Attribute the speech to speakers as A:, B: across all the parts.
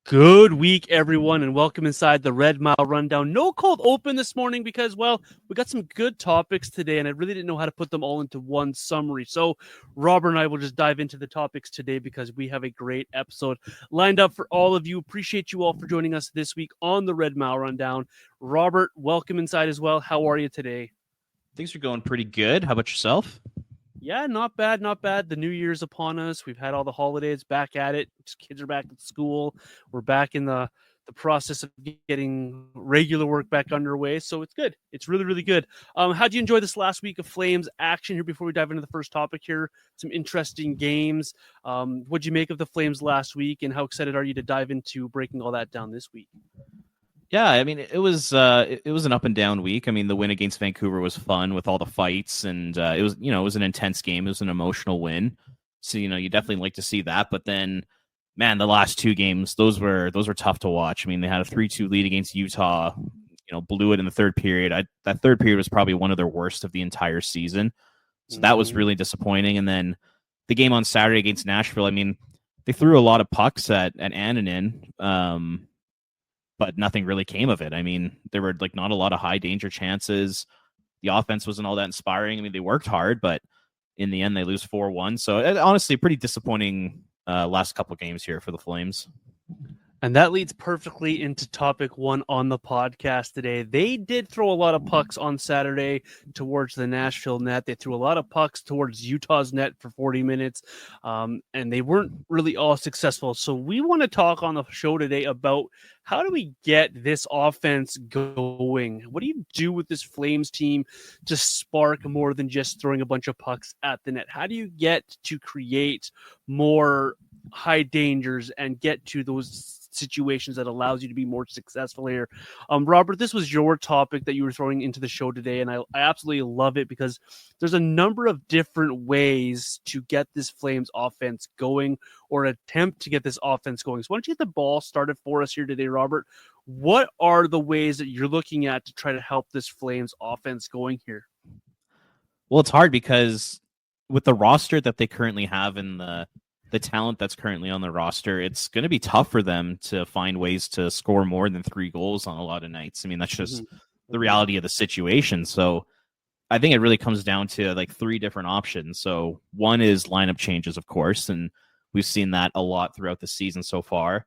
A: Good week, everyone, and welcome inside the Red Mile Rundown. No cold open this morning because, well, we got some good topics today, and I really didn't know how to put them all into one summary. So, Robert and I will just dive into the topics today because we have a great episode lined up for all of you. Appreciate you all for joining us this week on the Red Mile Rundown. Robert, welcome inside as well. How are you today?
B: Things are going pretty good. How about yourself?
A: Yeah, not bad, not bad. The new year's upon us. We've had all the holidays back at it. Kids are back at school. We're back in the process of getting regular work back underway. So it's good. It's really, really good. How'd you enjoy this last week of Flames action here before we dive into the first topic here? Some interesting games. What'd you make of the Flames last week, and how excited are you to dive into breaking all that down this week?
B: Yeah, I mean, it was an up and down week. I mean, the win against Vancouver was fun with all the fights, and it was an intense game. It was an emotional win, so you definitely like to see that. But then, man, the last two games, those were tough to watch. I mean, they had a 3-2 lead against Utah. Blew it in the third period. That third period was probably one of their worst of the entire season. So that was really disappointing. And then the game on Saturday against Nashville. I mean, they threw a lot of pucks at Annunen. But nothing really came of it. I mean, there were not a lot of high danger chances. The offense wasn't all that inspiring. I mean, they worked hard, but in the end, they lose 4-1. So honestly, pretty disappointing last couple games here for the Flames.
A: And that leads perfectly into topic one on the podcast today. They did throw a lot of pucks on Saturday towards the Nashville net. They threw a lot of pucks towards Utah's net for 40 minutes, and they weren't really all successful. So we want to talk on the show today about how do we get this offense going? What do you do with this Flames team to spark more than just throwing a bunch of pucks at the net? How do you get to create more high dangers and get to those situations that allows you to be more successful here? Robert, this was your topic that you were throwing into the show today, and I absolutely love it because there's a number of different ways to get this Flames offense going or attempt to get this offense going. So why don't you get the ball started for us here today, Robert? What are the ways that you're looking at to try to help this Flames offense going here?
B: Well, it's hard because with the roster that they currently have and the talent that's currently on the roster, it's going to be tough for them to find ways to score more than 3 goals on a lot of nights. I mean, that's just the reality of the situation. So I think it really comes down to 3 different options. So one is lineup changes, of course, and we've seen that a lot throughout the season so far.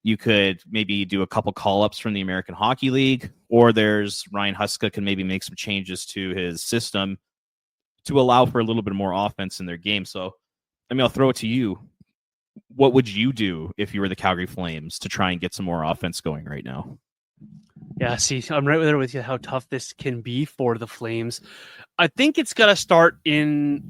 B: You could maybe do a couple call-ups from the American Hockey League, or there's Ryan Huska can maybe make some changes to his system to allow for a little bit more offense in their game. So I mean, I'll throw it to you. What would you do if you were the Calgary Flames to try and get some more offense going right now?
A: Yeah, see, I'm right there with you how tough this can be for the Flames. I think it's got to start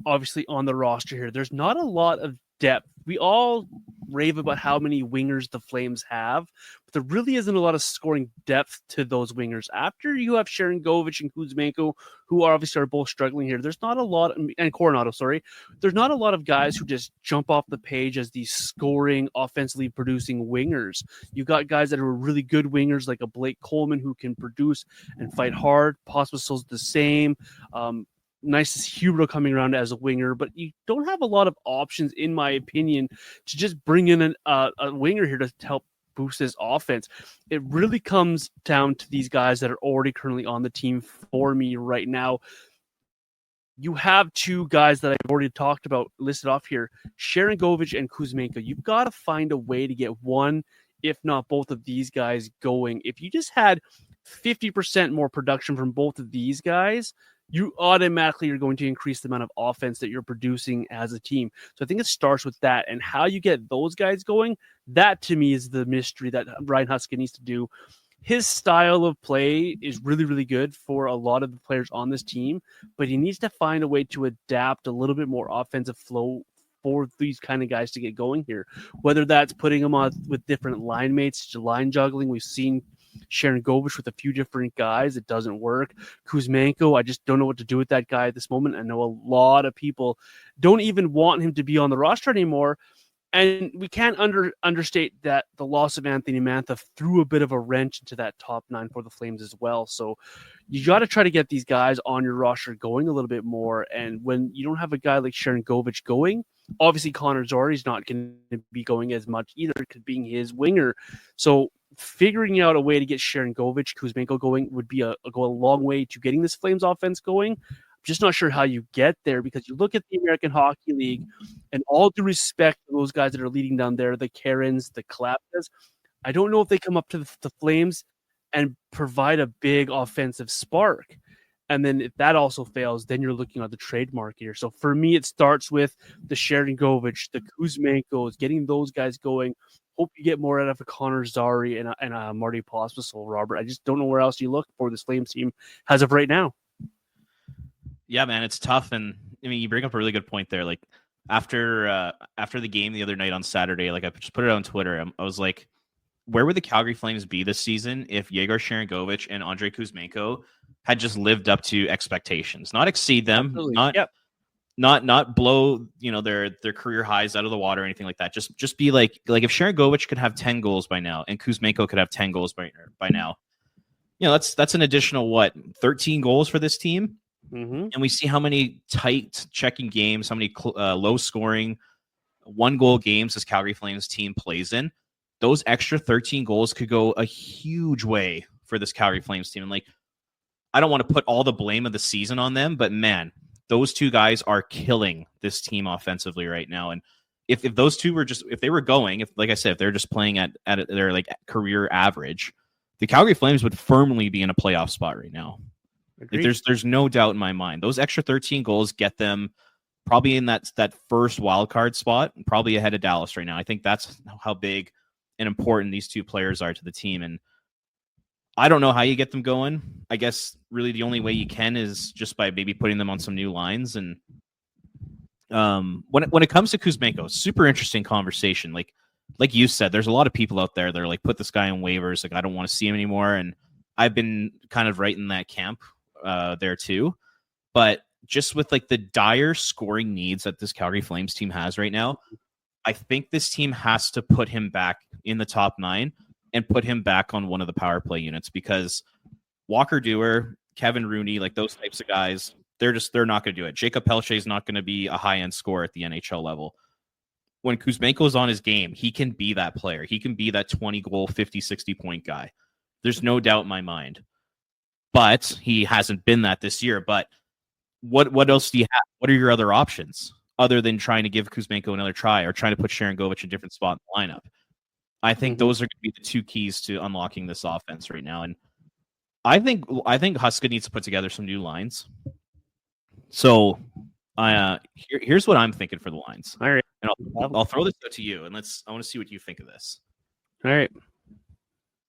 A: obviously on the roster here. There's not a lot of depth. We all rave about how many wingers the Flames have, but there really isn't a lot of scoring depth to those wingers. After you have Sharon Govich and Kuzmenko, who obviously are both struggling here, there's not a lot, and Coronado, sorry, there's not a lot of guys who just jump off the page as these scoring, offensively producing wingers. You got guys that are really good wingers, like a Blake Coleman, who can produce and fight hard. Pospisil's the same. Nice as Huberto coming around as a winger, but you don't have a lot of options, in my opinion, to just bring in a winger here to help boost this offense. It really comes down to these guys that are already currently on the team for me right now. You have 2 guys that I've already talked about listed off here, Sharon Govich and Kuzmenko. You've got to find a way to get one, if not both of these guys going. If you just had 50% more production from both of these guys, you automatically are going to increase the amount of offense that you're producing as a team. So I think it starts with that, and how you get those guys going, that to me is the mystery that Ryan Huska needs to do. His style of play is really, really good for a lot of the players on this team, but he needs to find a way to adapt a little bit more offensive flow for these kind of guys to get going here. Whether that's putting them on with different line mates, line juggling. We've seen Sharon Govich with a few different guys. It doesn't work. Kuzmenko, I just don't know what to do with that guy at this moment. I know a lot of people don't even want him to be on the roster anymore. And we can't understate that the loss of Anthony Mantha threw a bit of a wrench into that top 9 for the Flames as well. So you got to try to get these guys on your roster going a little bit more. And when you don't have a guy like Sharon Govich going, Obviously, Connor Zori's not going to be going as much either, because being his winger. So figuring out a way to get Sharangovich, Kuzmenko going would be go a long way to getting this Flames offense going. I'm just not sure how you get there, because you look at the American Hockey League, and all due respect to those guys that are leading down there, the Karens, the Kalapkas, I don't know if they come up to the Flames and provide a big offensive spark. And then if that also fails, then you're looking at the trade market here. So for me, it starts with the Sharangovich, the Kuzmenkos, getting those guys going. Hope you get more out of a Connor Zary and a Marty Pospisil, Robert. I just don't know where else you look for this Flames team as of right now.
B: Yeah, man, it's tough. And I mean, you bring up a really good point there. Like after the game the other night on Saturday, like I just put it on Twitter. I was like, where would the Calgary Flames be this season if Yegor Sharangovich and Andrei Kuzmenko had just lived up to expectations, not exceed them,
A: Absolutely.
B: not blow, their career highs out of the water or anything like that. Just be like if Sharangovich could have 10 goals by now and Kuzmenko could have 10 goals by now, that's an additional 13 goals for this team.
A: Mm-hmm.
B: And we see how many tight checking games, how many low scoring 1-goal games this Calgary Flames team plays in. Those extra 13 goals could go a huge way for this Calgary Flames team. And like, I don't want to put all the blame of the season on them, but man, those two guys are killing this team offensively right now. And if those two were if they were going, like I said, if they're just playing at their like career average, the Calgary Flames would firmly be in a playoff spot right now. Like, there's no doubt in my mind. Those extra 13 goals get them probably in that first wild card spot, probably ahead of Dallas right now. I think that's how big and important these two players are to the team. And I don't know how you get them going. I guess really the only way you can is just by maybe putting them on some new lines. And when it comes to Kuzmenko, super interesting conversation. Like you said, there's a lot of people out there that are like, put this guy on waivers. Like, I don't want to see him anymore. And I've been kind of right in that camp there too. But just with like the dire scoring needs that this Calgary Flames team has right now, I think this team has to put him back in the top 9 and put him back on one of the power play units, because Walker Dewar, Kevin Rooney, like those types of guys, they're not going to do it. Jacob Pelche is not going to be a high-end scorer at the NHL level. When Kuzmenko's on his game, he can be that player. He can be that 20-goal, 50, 60-point guy. There's no doubt in my mind. But he hasn't been that this year. But what else do you have? What are your other options other than trying to give Kuzmenko another try or trying to put Sharangovich in a different spot in the lineup? I think those are going to be the two keys to unlocking this offense right now. And I think Huska needs to put together some new lines. So here's what I'm thinking for the lines.
A: All right.
B: And I'll throw this out to you, and I want to see what you think of this.
A: All right.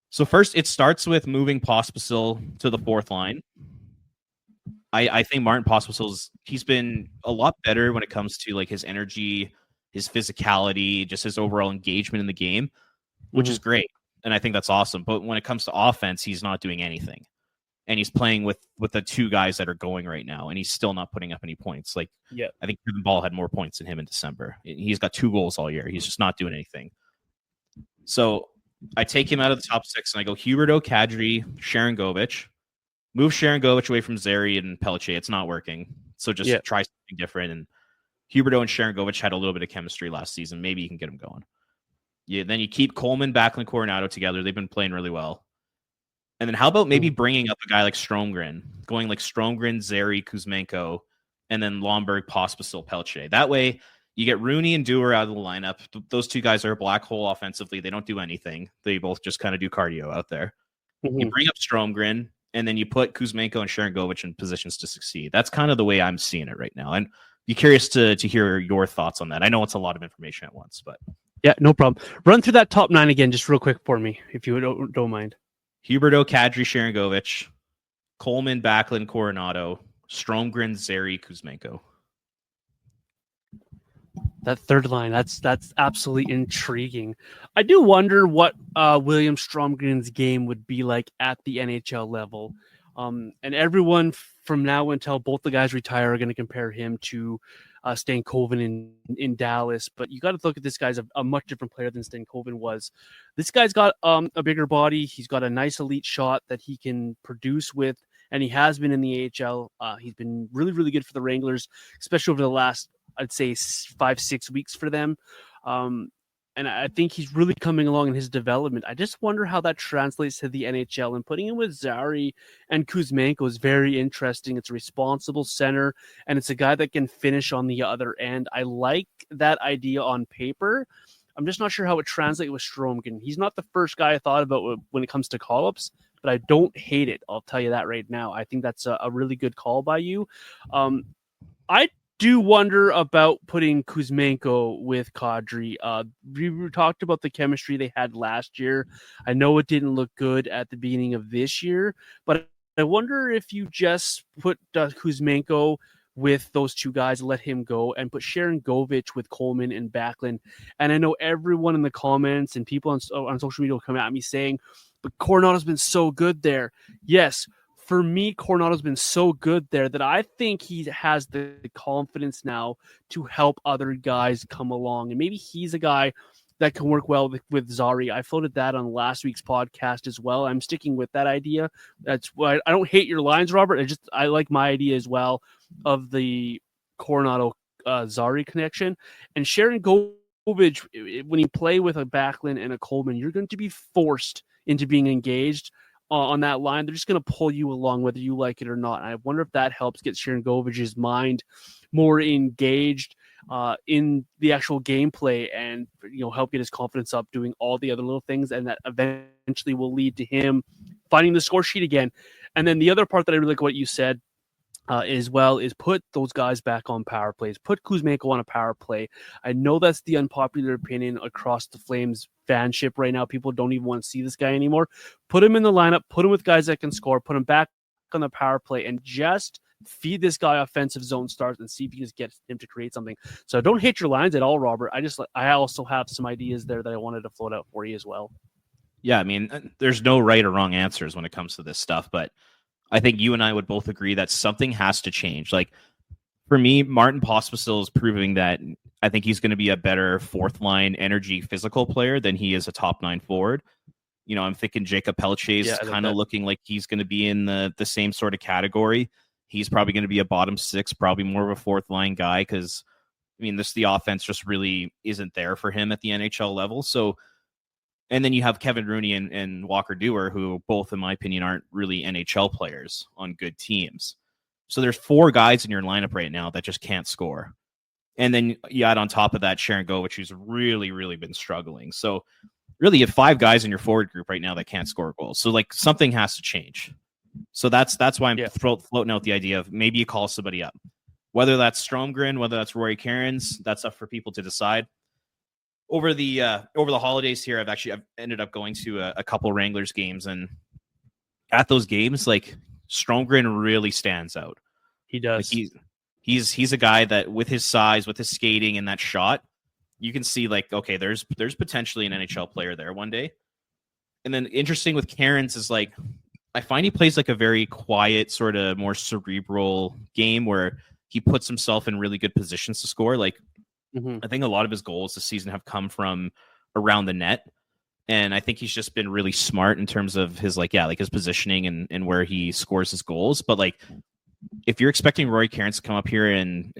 B: So first, it starts with moving Pospisil to the fourth line. I think Martin Pospisil's he's been a lot better when it comes to like his energy, his physicality, just his overall engagement in the game, which is great. And I think that's awesome. But when it comes to offense, he's not doing anything. And he's playing with the two guys that are going right now, and he's still not putting up any points. Like, I think Kevin Ball had more points than him in December. He's got 2 goals all year. He's just not doing anything. So I take him out of the top 6, and I go Huberdeau, Kadri, Sharangovich. Move Sharangovich away from Zary and Pelche. It's not working. So just try something different. And Huberdeau and Sharangovich had a little bit of chemistry last season. Maybe you can get them going. Then you keep Coleman, Backlund, Coronado together. They've been playing really well. And then how about maybe bringing up a guy like Stromgren, going like Stromgren, Zary, Kuzmenko, and then Lomberg, Pospisil, Pelche. That way you get Rooney and Dewar out of the lineup. Those two guys are a black hole offensively. They don't do anything. They both just kind of do cardio out there. You bring up Stromgren, and then you put Kuzmenko and Sharangovich in positions to succeed. That's kind of the way I'm seeing it right now. And be curious to hear your thoughts on that. I know it's a lot of information at once, but
A: yeah, no problem. Run through that top 9 again, just real quick for me, if you don't mind.
B: Huberdeau, Kadri, Sharangovich, Coleman, Backlund, Coronado, Stromgren, Zary, Kuzmenko.
A: That third line, that's absolutely intriguing. I do wonder what William Stromgren's game would be like at the NHL level. And everyone from now until both the guys retire are going to compare him to Stankoven in Dallas. But you got to look at this guy's a much different player than Stankoven was. This guy's got a bigger body. He's got a nice elite shot that he can produce with, and he has been in the AHL. He's been really, really good for the Wranglers, especially over the last I'd say 5-6 weeks for them. And I think he's really coming along in his development. I just wonder how that translates to the NHL. And putting him with Zary and Kuzmenko is very interesting. It's a responsible center, and it's a guy that can finish on the other end. I like that idea on paper. I'm just not sure how it translates with Stromgren. He's not the first guy I thought about when it comes to call-ups, but I don't hate it. I'll tell you that right now. I think that's a really good call by you. I do wonder about putting Kuzmenko with Kadri. We talked about the chemistry they had last year. I know it didn't look good at the beginning of this year, but I wonder if you just put Kuzmenko with those two guys, let him go, and put Sharon Govich with Coleman and Backlund. And I know everyone in the comments and people on social media will come at me saying, but Coronado's been so good there. Yes, for me, Coronado's been so good there that I think he has the confidence now to help other guys come along. And maybe he's a guy that can work well with Zary. I floated that on last week's podcast as well. I'm sticking with that idea. That's why I don't hate your lines, Robert. I like my idea as well of the Coronado Zary connection. And Sharon Govich, when you play with a Backlund and a Coleman, you're going to be forced into being engaged on that line. They're just going to pull you along whether you like it or not. And I wonder if that helps get Sharon Govich's mind more engaged in the actual gameplay, and help get his confidence up doing all the other little things, and that eventually will lead to him finding the score sheet again. And then the other part that I really like what you said as well is put those guys back on power plays. Put Kuzmenko on a power play. I know that's the unpopular opinion across the Flames fanship right now. People don't even want to see this guy anymore. Put him in the lineup. Put him with guys that can score. Put him back on the power play, and just feed this guy offensive zone starts and see if you can just get him to create something. So don't hate your lines at all, Robert. I also have some ideas there that I wanted to float out for you as well.
B: Yeah, I mean, there's no right or wrong answers when it comes to this stuff, but I think you and I would both agree that something has to change. Like, for me, Martin Pospisil is proving that I think he's going to be a better fourth line energy physical player than he is a top 9 forward. I'm thinking Jacob Pelletier is kind of looking like he's going to be in the same sort of category. He's probably going to be a bottom 6, probably more of a fourth line guy, because the offense just really isn't there for him at the NHL level. So, and then you have Kevin Rooney and Walker Dewar, who both, in my opinion, aren't really NHL players on good teams. So there's 4 guys in your lineup right now that just can't score. And then you add on top of that Sharon Govich, who's really, really been struggling. So really you have 5 guys in your forward group right now that can't score goals. So something has to change. So that's why I'm floating out the idea of maybe you call somebody up. Whether that's Stromgren, whether that's Rory Cairns, that's up for people to decide. Over the holidays here, I've ended up going to a couple Wranglers games, and at those games, Stromgren really stands out.
A: He does.
B: He's a guy that, with his size, with his skating, and that shot, you can see okay, there's potentially an NHL player there one day. And then interesting with Cairns is I find he plays a very quiet, sort of more cerebral game where he puts himself in really good positions to score. I think a lot of his goals this season have come from around the net. And I think he's just been really smart in terms of his his positioning and where he scores his goals. But if you're expecting Rory Cairns to come up here and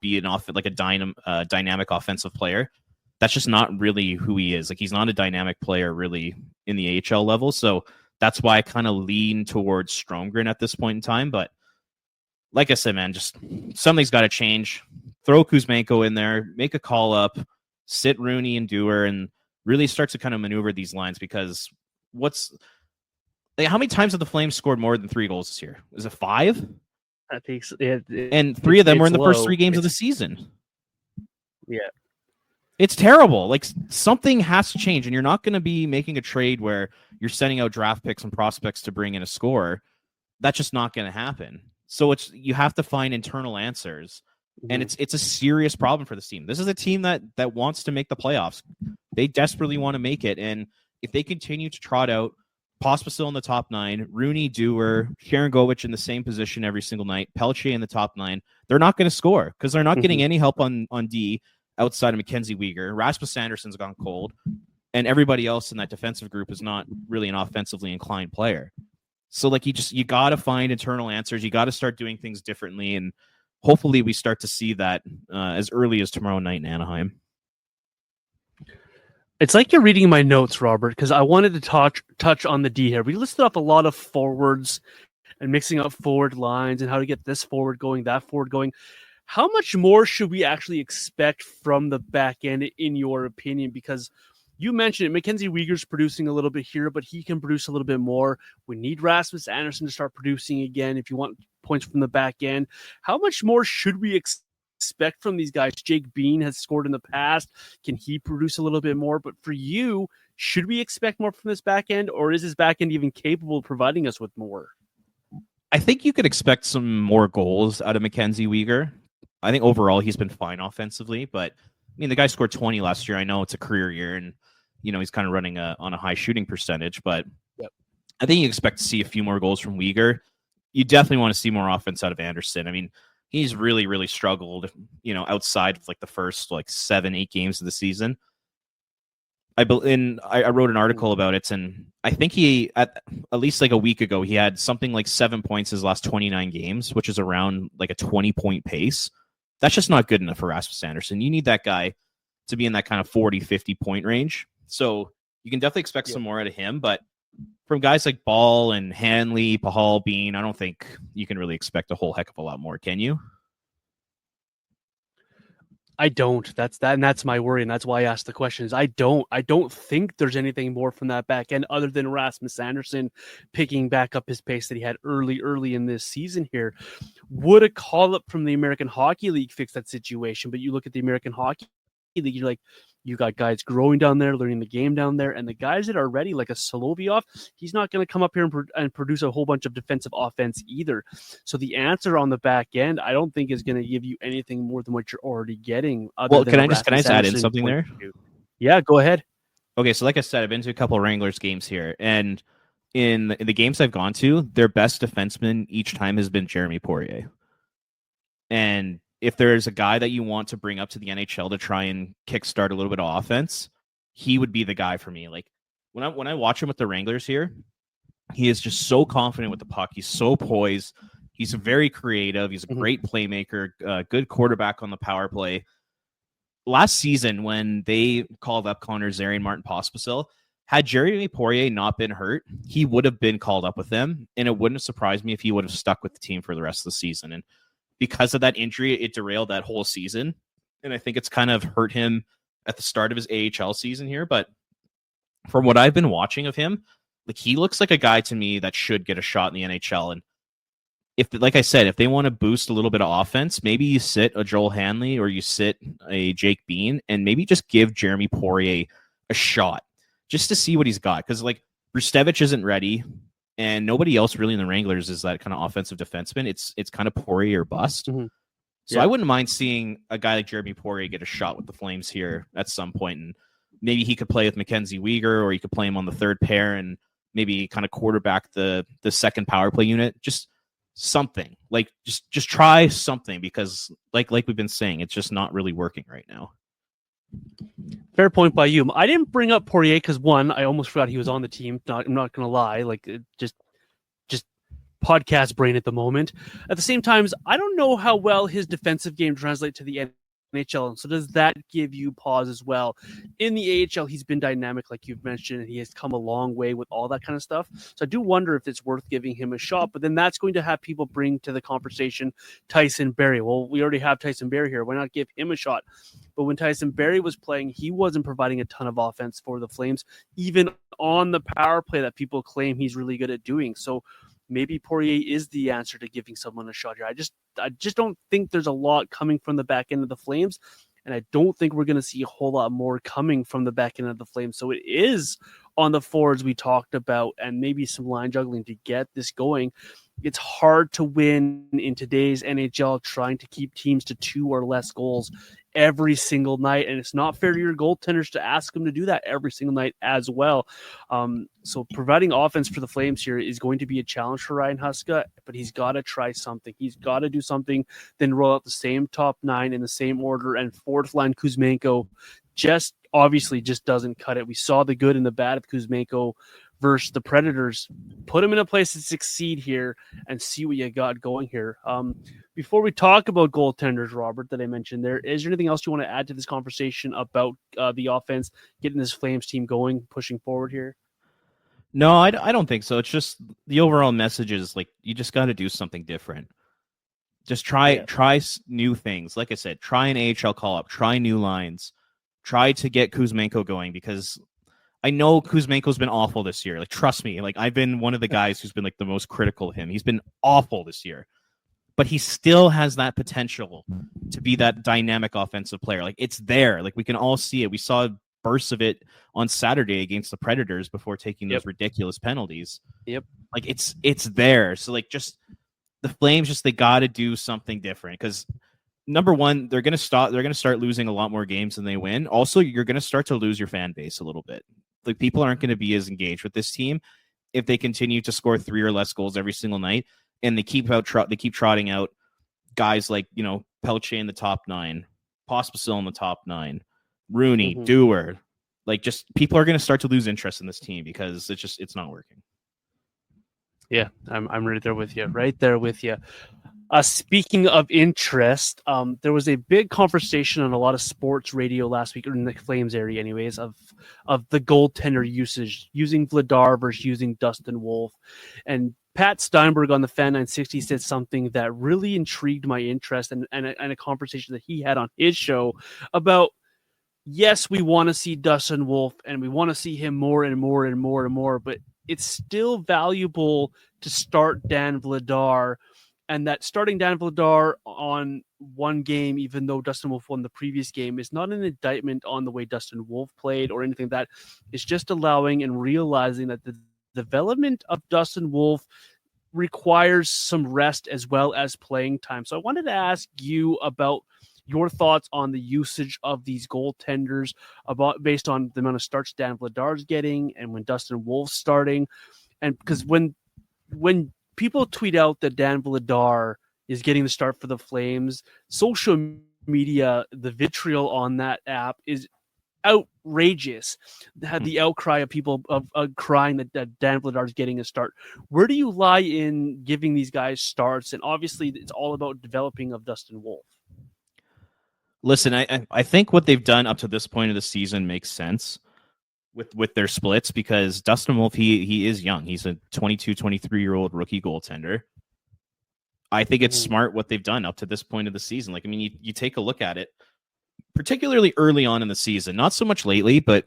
B: be a dynamic offensive player, that's just not really who he is. He's not a dynamic player really in the AHL level. So that's why I kind of lean towards Stromgren at this point in time. But like I said, man, just something's got to change. Throw Kuzmenko in there, make a call up, sit Rooney and Dewar, and really start to kind of maneuver these lines, because how many times have the Flames scored more than 3 goals this year? Is it 5?
A: I think so.
B: And 3 of them were in the first 3 games of the season.
A: Yeah.
B: It's terrible. Something has to change, and you're not going to be making a trade where you're sending out draft picks and prospects to bring in a scorer. That's just not going to happen. So you have to find internal answers. And it's a serious problem for this team. This is a team that wants to make the playoffs. They desperately want to make it. And if they continue to trot out Pospisil in the top 9, Rooney, Dewar, Sharon Govich in the same position every single night, Pelletier in the top 9, they're not going to score because they're not getting any help on D outside of Mackenzie Weegar. Rasmus Anderson's gone cold, and everybody else in that defensive group is not really an offensively inclined player. So you got to find internal answers. You got to start doing things differently. And hopefully we start to see that as early as tomorrow night in Anaheim.
A: It's like you're reading my notes, Robert, because I wanted to touch on the D here. We listed off a lot of forwards and mixing up forward lines and how to get this forward going, that forward going. How much more should we actually expect from the back end, in your opinion? Because you mentioned it, Mackenzie Weegar's producing a little bit here, but he can produce a little bit more. We need Rasmus Andersson to start producing again if you want points from the back end. How much more should we expect from these guys? Jake Bean has scored in the past. Can he produce a little bit more? But for you, should we expect more from this back end, or is this back end even capable of providing us with more?
B: I think you could expect some more goals out of Mackenzie Weegar. I think overall he's been fine offensively, but I mean, the guy scored 20 last year. I know it's a career year and, he's kind of running on a high shooting percentage, but I think you expect to see a few more goals from Weegar. You definitely want to see more offense out of Andersson. I mean, he's really, really struggled, outside of like the first 7-8 games of the season. I wrote an article about it, and I think he at least like a week ago he had something like 7 points his last 29 games, which is around like a 20-point pace. That's just not good enough for Rasmus Andersson. You need that guy to be in that kind of 40-50 point range. So you can definitely expect some more out of him, but from guys like Ball and Hanley, Pahal, Bean, I don't think you can really expect a whole heck of a lot more, can you?
A: I don't. That's my worry, and that's why I asked the question. Is I don't think there's anything more from that back end other than Rasmus Andersson picking back up his pace that he had early in this season here. Would a call up from the American Hockey League fix that situation? But you look at the American Hockey League, you're like, you got guys growing down there, learning the game down there, and the guys that are ready, like a Solovyov, he's not going to come up here and produce a whole bunch of defensive offense either. So the answer on the back end, I don't think is going to give you anything more than what you're already getting.
B: Well, can I just add in something there?
A: Yeah, go ahead.
B: Okay, so like I said, I've been to a couple of Wranglers games here, and in the games I've gone to, their best defenseman each time has been Jeremy Poirier. And if there's a guy that you want to bring up to the NHL to try and kickstart a little bit of offense, he would be the guy for me. Like when I watch him with the Wranglers here, he is just so confident with the puck. He's so poised. He's very creative. He's a great playmaker, good quarterback on the power play. Last season, when they called up Connor Zary and Martin Pospisil, had Jeremy Poirier not been hurt, he would have been called up with them, and it wouldn't have surprised me if he would have stuck with the team for the rest of the season. And because of that injury, it derailed that whole season. And I think it's kind of hurt him at the start of his AHL season here. But from what I've been watching of him, like he looks like a guy to me that should get a shot in the NHL. And if, like I said, if they want to boost a little bit of offense, maybe you sit a Joel Hanley or you sit a Jake Bean and maybe just give Jeremy Poirier a shot just to see what he's got. Because like Brustevich isn't ready. And nobody else really in the Wranglers is that kind of offensive defenseman. It's kind of Poirier or bust. So I wouldn't mind seeing a guy like Jeremy Poirier get a shot with the Flames here at some point. And maybe he could play with Mackenzie Weegar, or he could play him on the third pair and maybe kind of quarterback the second power play unit. Just something. Like just try something, because like we've been saying, it's just not really working right now.
A: Fair point by you. I didn't bring up Poirier because, one, I almost forgot he was on the team. I'm not going to lie. Like, just podcast brain at the moment. At the same time, I don't know how well his defensive game translates to the NHL. And so does that give you pause as well? In the AHL, he's been dynamic, like you've mentioned, and he has come a long way with all that kind of stuff. So I do wonder if it's worth giving him a shot, but then that's going to have people bring to the conversation Tyson Barrie. Well, we already have Tyson Barrie here. Why not give him a shot? But when Tyson Barrie was playing, he wasn't providing a ton of offense for the Flames, even on the power play that people claim he's really good at doing. So maybe Poirier is the answer to giving someone a shot here. I just don't think there's a lot coming from the back end of the Flames, and I don't think we're going to see a whole lot more coming from the back end of the Flames. So it is on the forwards we talked about, and maybe some line juggling to get this going. It's hard to win in today's NHL trying to keep teams to 2 or less goals every single night, and it's not fair to your goaltenders to ask them to do that every single night as well. So providing offense for the Flames here is going to be a challenge for Ryan Huska, but he's got to try something. He's got to do something, then roll out the same top 9 in the same order, and fourth line Kuzmenko just obviously just doesn't cut it. We saw the good and the bad of Kuzmenko versus the Predators. Put them in a place to succeed here and see what you got going here. Before we talk about goaltenders, Robert, that I mentioned there, is there anything else you want to add to this conversation about the offense, getting this Flames team going, pushing forward here?
B: No, I don't think so. It's just the overall message is like you just got to do something different. Just try new things. Like I said, try an AHL call up, try new lines, try to get Kuzmenko going, because I know Kuzmenko's been awful this year. Like, trust me, like I've been one of the guys who's been like the most critical of him. He's been awful this year, but he still has that potential to be that dynamic offensive player. Like, it's there. Like, we can all see it. We saw bursts of it on Saturday against the Predators before taking those ridiculous penalties.
A: Yep.
B: Like, it's there. So like, just the Flames, they got to do something different, because number one, they're going to start losing a lot more games than they win. Also, you're going to start to lose your fan base a little bit. Like, people aren't going to be as engaged with this team if they continue to score 3 or less goals every single night, and they keep trotting out guys like, Pelche in the top 9, Pospisil in the top 9, Rooney, Dewar. Like, just people are going to start to lose interest in this team because it's not working.
A: Yeah, I'm right there with you. Right there with you. Speaking of interest, there was a big conversation on a lot of sports radio last week, or in the Flames area anyways, of the goaltender usage, using Vladar versus using Dustin Wolf. And Pat Steinberg on the Fan 960 said something that really intrigued my interest, and a conversation that he had on his show about, yes, we want to see Dustin Wolf and we want to see him more and more and more and more, but it's still valuable to start Dan Vladar, and that starting Dan Vladar on one game, even though Dustin Wolf won the previous game, is not an indictment on the way Dustin Wolf played or anything like that. It's just allowing and realizing that the development of Dustin Wolf requires some rest as well as playing time. So I wanted to ask you about your thoughts on the usage of these goaltenders, about based on the amount of starts Dan Vladar's getting and when Dustin Wolf's starting. And because when people tweet out that Dan Vladar is getting the start for the Flames, social media, the vitriol on that app is outrageous. Had the outcry of people of crying that Dan Vladar is getting a start. Where do you lie in giving these guys starts? And obviously, it's all about developing of Dustin Wolf.
B: Listen, I think what they've done up to this point of the season makes sense with their splits, because Dustin Wolf, he is young. He's a 22, 23-year-old rookie goaltender. I think it's smart what they've done up to this point of the season. Like, I mean, you take a look at it, particularly early on in the season, not so much lately, but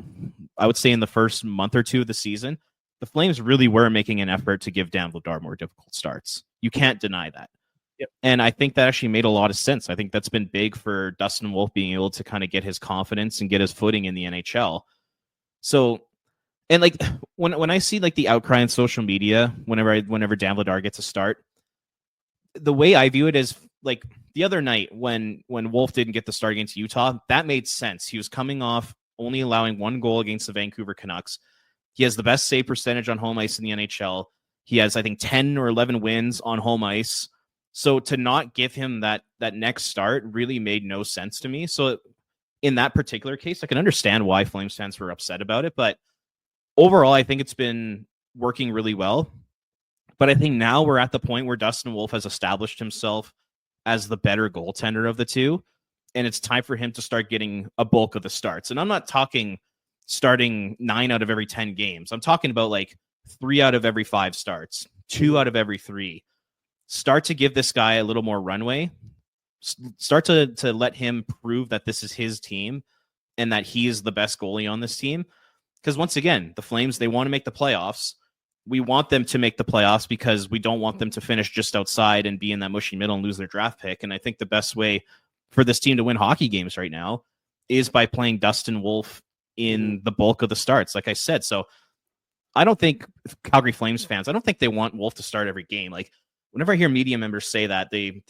B: I would say in the first month or two of the season, the Flames really were making an effort to give Dan Vladar more difficult starts. You can't deny that.
A: Yep.
B: And I think that actually made a lot of sense. I think that's been big for Dustin Wolf being able to kind of get his confidence and get his footing in the NHL. So, and like when I see like the outcry on social media, whenever Dan Vladar gets a start, the way I view it is like the other night when Wolf didn't get the start against Utah, that made sense. He was coming off only allowing 1 goal against the Vancouver Canucks. He has the best save percentage on home ice in the NHL. He has, I think, 10 or 11 wins on home ice. So to not give him that next start really made no sense to me. So in that particular case, I can understand why Flames fans were upset about it. But overall, I think it's been working really well. But I think now we're at the point where Dustin Wolf has established himself as the better goaltender of the two. And it's time for him to start getting a bulk of the starts. And I'm not talking starting 9 out of every 10 games. I'm talking about like 3 out of every 5 starts, 2 out of every 3. Start to give this guy a little more runway. Start to let him prove that this is his team and that he is the best goalie on this team. Because once again, the Flames, they want to make the playoffs. We want them to make the playoffs because we don't want them to finish just outside and be in that mushy middle and lose their draft pick. And I think the best way for this team to win hockey games right now is by playing Dustin Wolf in the bulk of the starts, like I said. So I don't think Calgary Flames fans, I don't think they want Wolf to start every game. Like, whenever I hear media members say that, they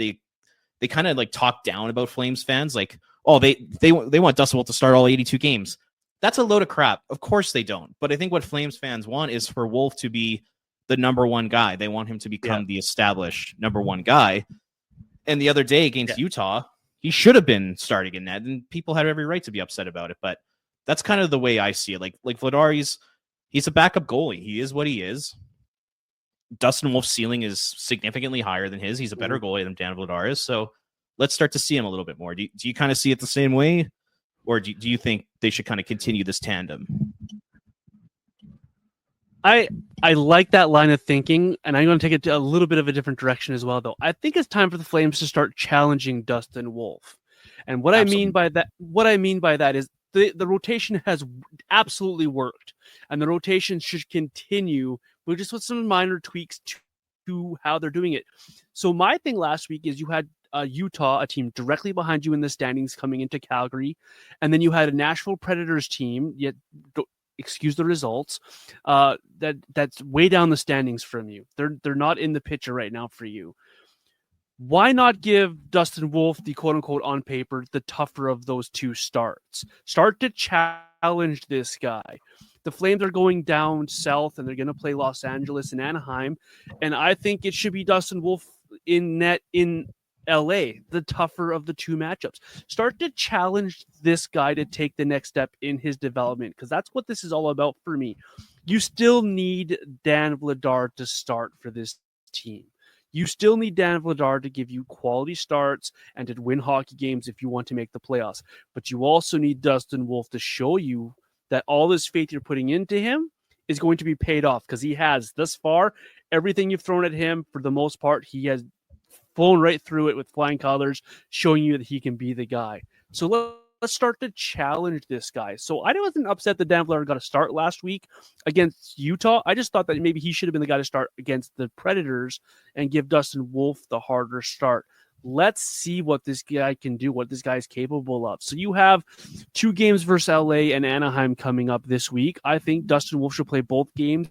B: kind of like talk down about Flames fans, like, oh, they want Dustin Wolf to start all 82 games. That's a load of crap. Of course they don't. But I think what Flames fans want is for Wolf to be the number one guy. They want him to become the established number one guy. And the other day against Utah, he should have been starting in net, and people had every right to be upset about it. But that's kind of the way I see it. Like Vladar, He's a backup goalie. He is what he is. Dustin Wolf's ceiling is significantly higher than his. He's a better goalie than Dan Vladar is. So let's start to see him a little bit more. Do you kind of see it the same way? Or do you think they should kind of continue this tandem?
A: I like that line of thinking, and I'm going to take it to a little bit of a different direction as well, though. I think it's time for the Flames to start challenging Dustin Wolf. And what I mean by that is the rotation has absolutely worked, and the rotation should continue, but just with some minor tweaks to how they're doing it. So my thing last week is you had Utah, a team directly behind you in the standings coming into Calgary, and then you had a Nashville Predators team, yet excuse the results, that's way down the standings from you. They're not in the picture right now for you. Why not give Dustin Wolf the quote-unquote on paper the tougher of those two starts? Start to challenge this guy. The Flames are going down south, and they're going to play Los Angeles and Anaheim, and I think it should be Dustin Wolf in net in LA, the tougher of the two matchups. Start to challenge this guy to take the next step in his development, because that's what this is all about for me. You still need Dan Vladar to start for this team. You still need Dan Vladar to give you quality starts and to win hockey games if you want to make the playoffs. But you also need Dustin Wolf to show you that all this faith you're putting into him is going to be paid off, because he has thus far. Everything you've thrown at him, for the most part, he has flown right through it with flying colors, showing you that he can be the guy. So let's start to challenge this guy. So I wasn't upset that Dan Vladar got a start last week against Utah. I just thought that maybe he should have been the guy to start against the Predators and give Dustin Wolf the harder start. Let's see what this guy can do, what this guy is capable of. So you have 2 games versus LA and Anaheim coming up this week. I think Dustin Wolf should play both games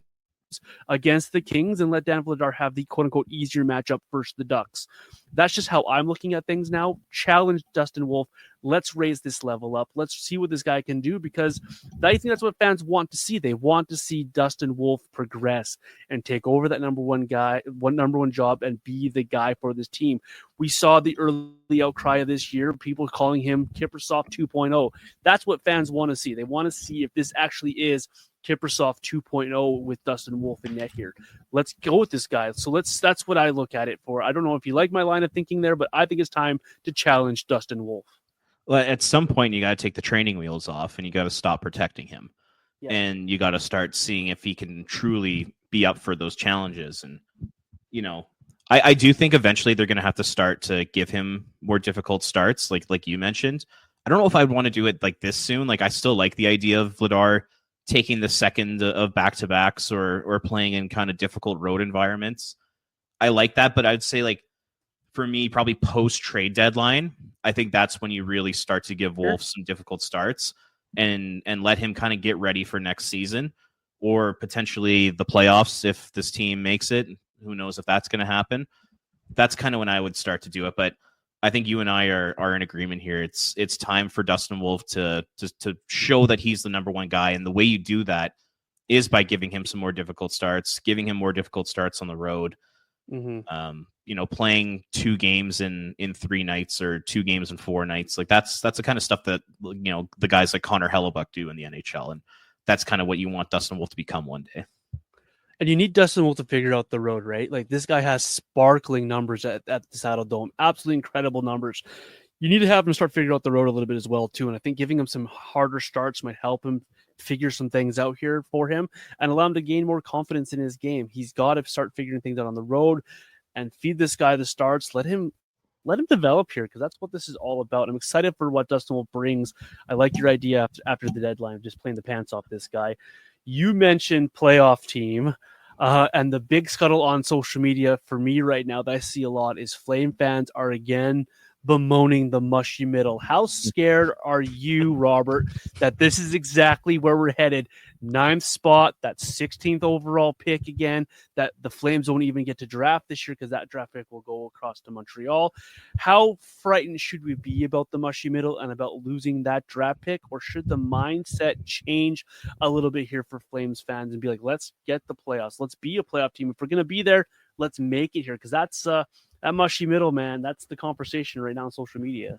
A: against the Kings and let Dan Vladar have the quote-unquote easier matchup versus the Ducks. That's just how I'm looking at things now. Challenge Dustin Wolf. Let's raise this level up. Let's see what this guy can do, because I think that's what fans want to see. They want to see Dustin Wolf progress and take over that number one job and be the guy for this team. We saw the early outcry of this year, people calling him Kiprusoff 2.0. That's what fans want to see. They want to see if this actually is Kiprusoff 2.0 with Dustin Wolf in net here. Let's go with this guy. So that's what I look at it for. I don't know if you like my line of thinking there, but I think it's time to challenge Dustin Wolf.
B: Well, at some point, you got to take the training wheels off and you got to stop protecting him. Yeah. And you got to start seeing if he can truly be up for those challenges. And, I do think eventually they're going to have to start to give him more difficult starts, like you mentioned. I don't know if I'd want to do it like this soon. Like, I still like the idea of Vladar taking the second of back-to-backs or playing in kind of difficult road environments. I like that, but I'd say, for me, probably post-trade deadline, I think that's when you really start to give Wolf some difficult starts and let him kind of get ready for next season or potentially the playoffs if this team makes it. Who knows if that's going to happen. That's kind of when I would start to do it, but I think you and I are in agreement here. It's time for Dustin Wolf to show that he's the number one guy, and the way you do that is by giving him some more difficult starts, giving him more difficult starts on the road. Mm-hmm. Playing 2 games in 3 nights or 2 games in 4 nights, that's the kind of stuff that the guys like Connor Hellebuck do in the NHL, and that's kind of what you want Dustin Wolf to become one day.
A: And you need Dustin Wolf to figure out the road, right? This guy has sparkling numbers at the Saddle Dome. Absolutely incredible numbers. You need to have him start figuring out the road a little bit as well, too. And I think giving him some harder starts might help him figure some things out here for him and allow him to gain more confidence in his game. He's got to start figuring things out on the road and feed this guy the starts. Let him develop here, because that's what this is all about. I'm excited for what Dustin Wolf brings. I like your idea after the deadline, just playing the pants off this guy. You mentioned playoff team, and the big scuttle on social media for me right now that I see a lot is Flame fans are again bemoaning the mushy middle. How scared are you, Robert, that this is exactly where we're headed? 9th spot, that 16th overall pick again, that the Flames won't even get to draft this year because that draft pick will go across to Montreal. How frightened should we be about the mushy middle and about losing that draft pick? Or should the mindset change a little bit here for Flames fans and be like, let's get the playoffs. Let's be a playoff team. If we're going to be there, let's make it here, because that's that mushy middle, man. That's the conversation right now on social media.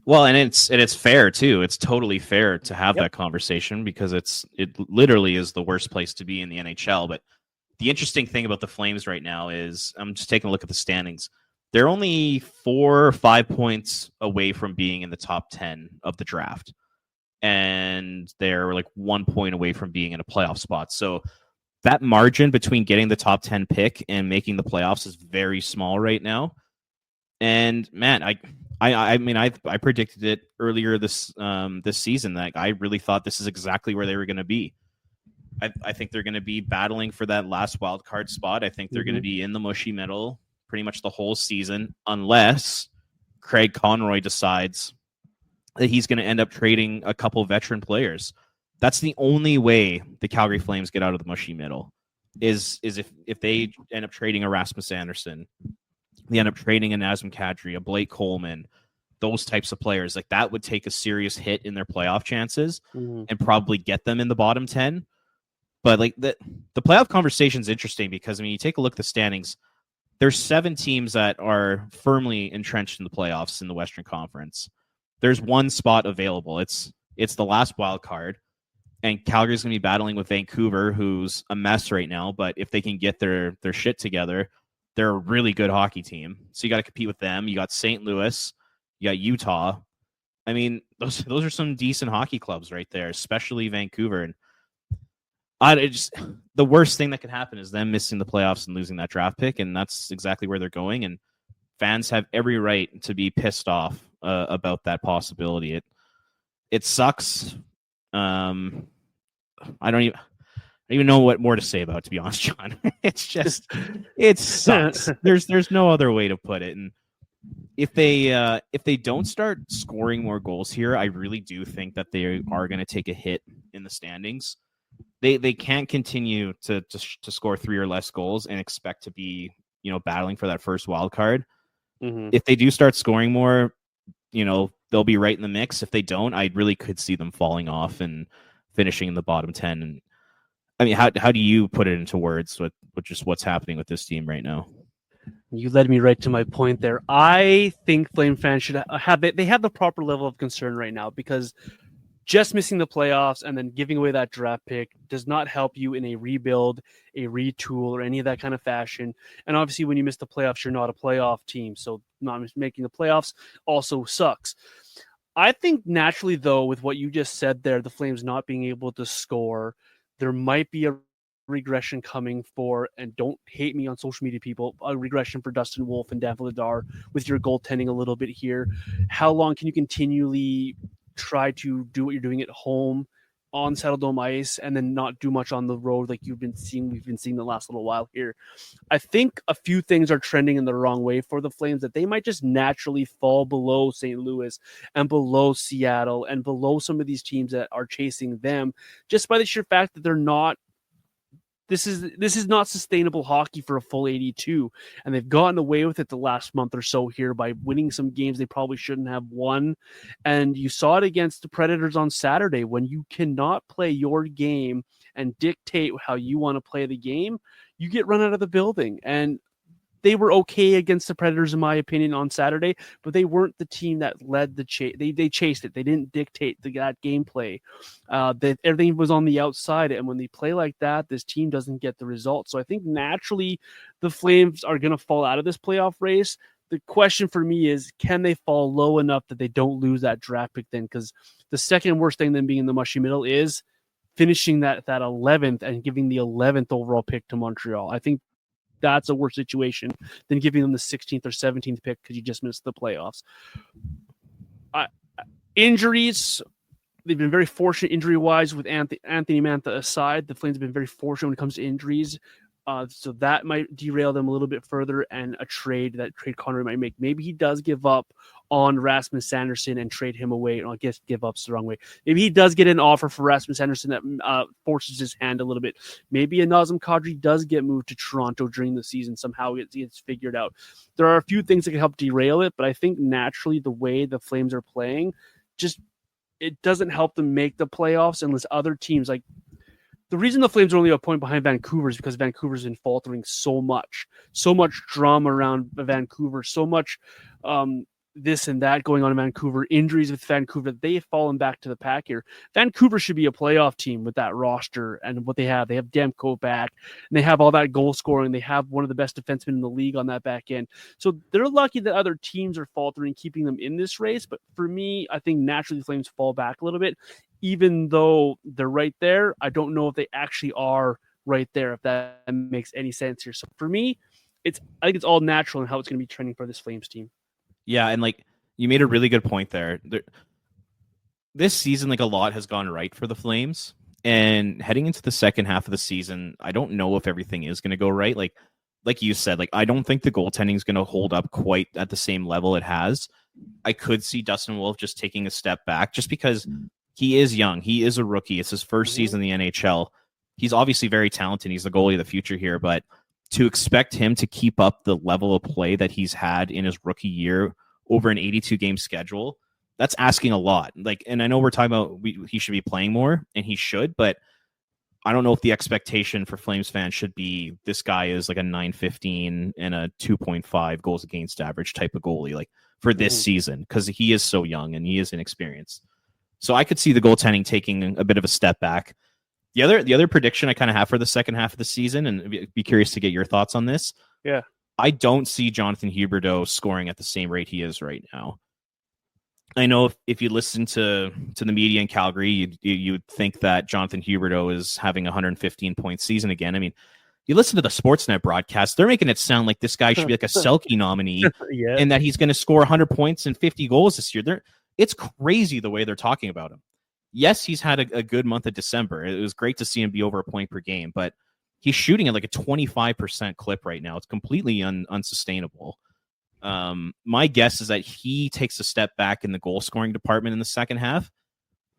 B: Well, and it's fair too. It's totally fair to have
A: Yep.
B: that conversation because it literally is the worst place to be in the NHL. But the interesting thing about the Flames right now is I'm just taking a look at the standings. They're only 4 or 5 points away from being in the top 10 of the draft. And they're like 1 point away from being in a playoff spot. So that margin between getting the top 10 pick and making the playoffs is very small right now. And man, I predicted it earlier this season that I really thought this is exactly where they were going to be. I think they're going to be battling for that last wild card spot. I think they're going to be in the mushy middle pretty much the whole season, unless Craig Conroy decides that he's going to end up trading a couple veteran players. That's the only way the Calgary Flames get out of the mushy middle is if they end up trading a Rasmus Anderson, they end up trading a Nazem Kadri, a Blake Coleman, those types of players. Like that would take a serious hit in their playoff chances and probably get them in the bottom 10. But like the playoff conversation is interesting because I mean, you take a look at the standings. There's 7 teams that are firmly entrenched in the playoffs in the Western Conference. There's one spot available. It's the last wild card, and Calgary's going to be battling with Vancouver, who's a mess right now. But if they can get their shit together, they're a really good hockey team. So you got to compete with them. You got St. Louis, you got Utah. I mean, those are some decent hockey clubs right there, especially Vancouver. And the worst thing that could happen is them missing the playoffs and losing that draft pick, and that's exactly where they're going. And fans have every right to be pissed off about that possibility. It sucks. I don't even know what more to say about it, to be honest, John. It's just it sucks. There's no other way to put it. And if they don't start scoring more goals here, I really do think that they are going to take a hit in the standings. They can't continue to score 3 or less goals and expect to be, battling for that first wild card. If they do start scoring more, they'll be right in the mix. If they don't, I really could see them falling off and finishing in the bottom 10. And I mean, how do you put it into words with just what's happening with this team right now?
A: You led me right to my point there. I think Flame fans should have the proper level of concern right now because just missing the playoffs and then giving away that draft pick does not help you in a rebuild, a retool, or any of that kind of fashion. And obviously, when you miss the playoffs, you're not a playoff team. So not making the playoffs also sucks. I think naturally, though, with what you just said there, the Flames not being able to score, there might be a regression coming for, and don't hate me on social media, people, a regression for Dustin Wolf and Dan Vladar with your goaltending a little bit here. How long can you continually try to do what you're doing at home on Saddledome ice and then not do much on the road like we've been seeing the last little while here? I think a few things are trending in the wrong way for the Flames, that they might just naturally fall below St. Louis and below Seattle and below some of these teams that are chasing them, just by the sheer fact that they're not. This is not sustainable hockey for a full 82, and they've gotten away with it the last month or so here by winning some games they probably shouldn't have won. And you saw it against the Predators on Saturday. When you cannot play your game and dictate how you want to play the game, you get run out of the building. And they were okay against the Predators, in my opinion, on Saturday, but they weren't the team that led the chase. They chased it. They didn't dictate that gameplay. Everything was on the outside, and when they play like that, this team doesn't get the result. So I think naturally the Flames are going to fall out of this playoff race. The question for me is, can they fall low enough that they don't lose that draft pick then? Because the second worst thing than being in the mushy middle is finishing that 11th and giving the 11th overall pick to Montreal. I think that's a worse situation than giving them the 16th or 17th pick because you just missed the playoffs. Injuries, they've been very fortunate injury-wise with Anthony Mantha aside. The Flames have been very fortunate when it comes to injuries. So that might derail them a little bit further, and a trade Conroy might make. Maybe he does give up on Rasmus Sanderson and trade him away. I guess give up's the wrong way. Maybe he does get an offer for Rasmus Sanderson that forces his hand a little bit. Maybe a Nazem Kadri does get moved to Toronto during the season. Somehow it gets figured out. There are a few things that can help derail it, but I think naturally the way the Flames are playing, it doesn't help them make the playoffs unless other teams like. The reason the Flames are only a point behind Vancouver is because Vancouver's been faltering so much drama around Vancouver, so much this and that going on in Vancouver, injuries with Vancouver, they've fallen back to the pack here. Vancouver should be a playoff team with that roster and what they have. They have Demko back, and they have all that goal scoring. They have one of the best defensemen in the league on that back end. So they're lucky that other teams are faltering, keeping them in this race. But for me, I think naturally the Flames fall back a little bit. Even though they're right there, I don't know if they actually are right there, if that makes any sense here. So for me, I think it's all natural in how it's going to be trending for this Flames team.
B: Yeah, and like you made a really good point there. This season, like a lot has gone right for the Flames, and heading into the second half of the season, I don't know if everything is going to go right. Like you said, like I don't think the goaltending is going to hold up quite at the same level it has. I could see Dustin Wolf just taking a step back, just because he is young. He is a rookie. It's his first season in the NHL. He's obviously very talented. He's the goalie of the future here, but to expect him to keep up the level of play that he's had in his rookie year over an 82-game schedule, that's asking a lot. Like, and I know we're talking about he should be playing more, and he should, but I don't know if the expectation for Flames fans should be this guy is like a 915 and a 2.5 goals against average type of goalie, like for this season, because he is so young and he is inexperienced. So I could see the goaltending taking a bit of a step back. The other prediction I kind of have for the second half of the season, and be curious to get your thoughts on this.
A: Yeah.
B: I don't see Jonathan Huberdeau scoring at the same rate he is right now. I know if you listen to the media in Calgary, you would think that Jonathan Huberdeau is having a 115-point season again. I mean, you listen to the Sportsnet broadcast, they're making it sound like this guy should be like a Selke nominee and that he's going to score 100 points and 50 goals this year. It's crazy the way they're talking about him. Yes, he's had a good month of December. It was great to see him be over a point per game, but he's shooting at like a 25% clip right now. It's completely unsustainable. My guess is that he takes a step back in the goal scoring department in the second half.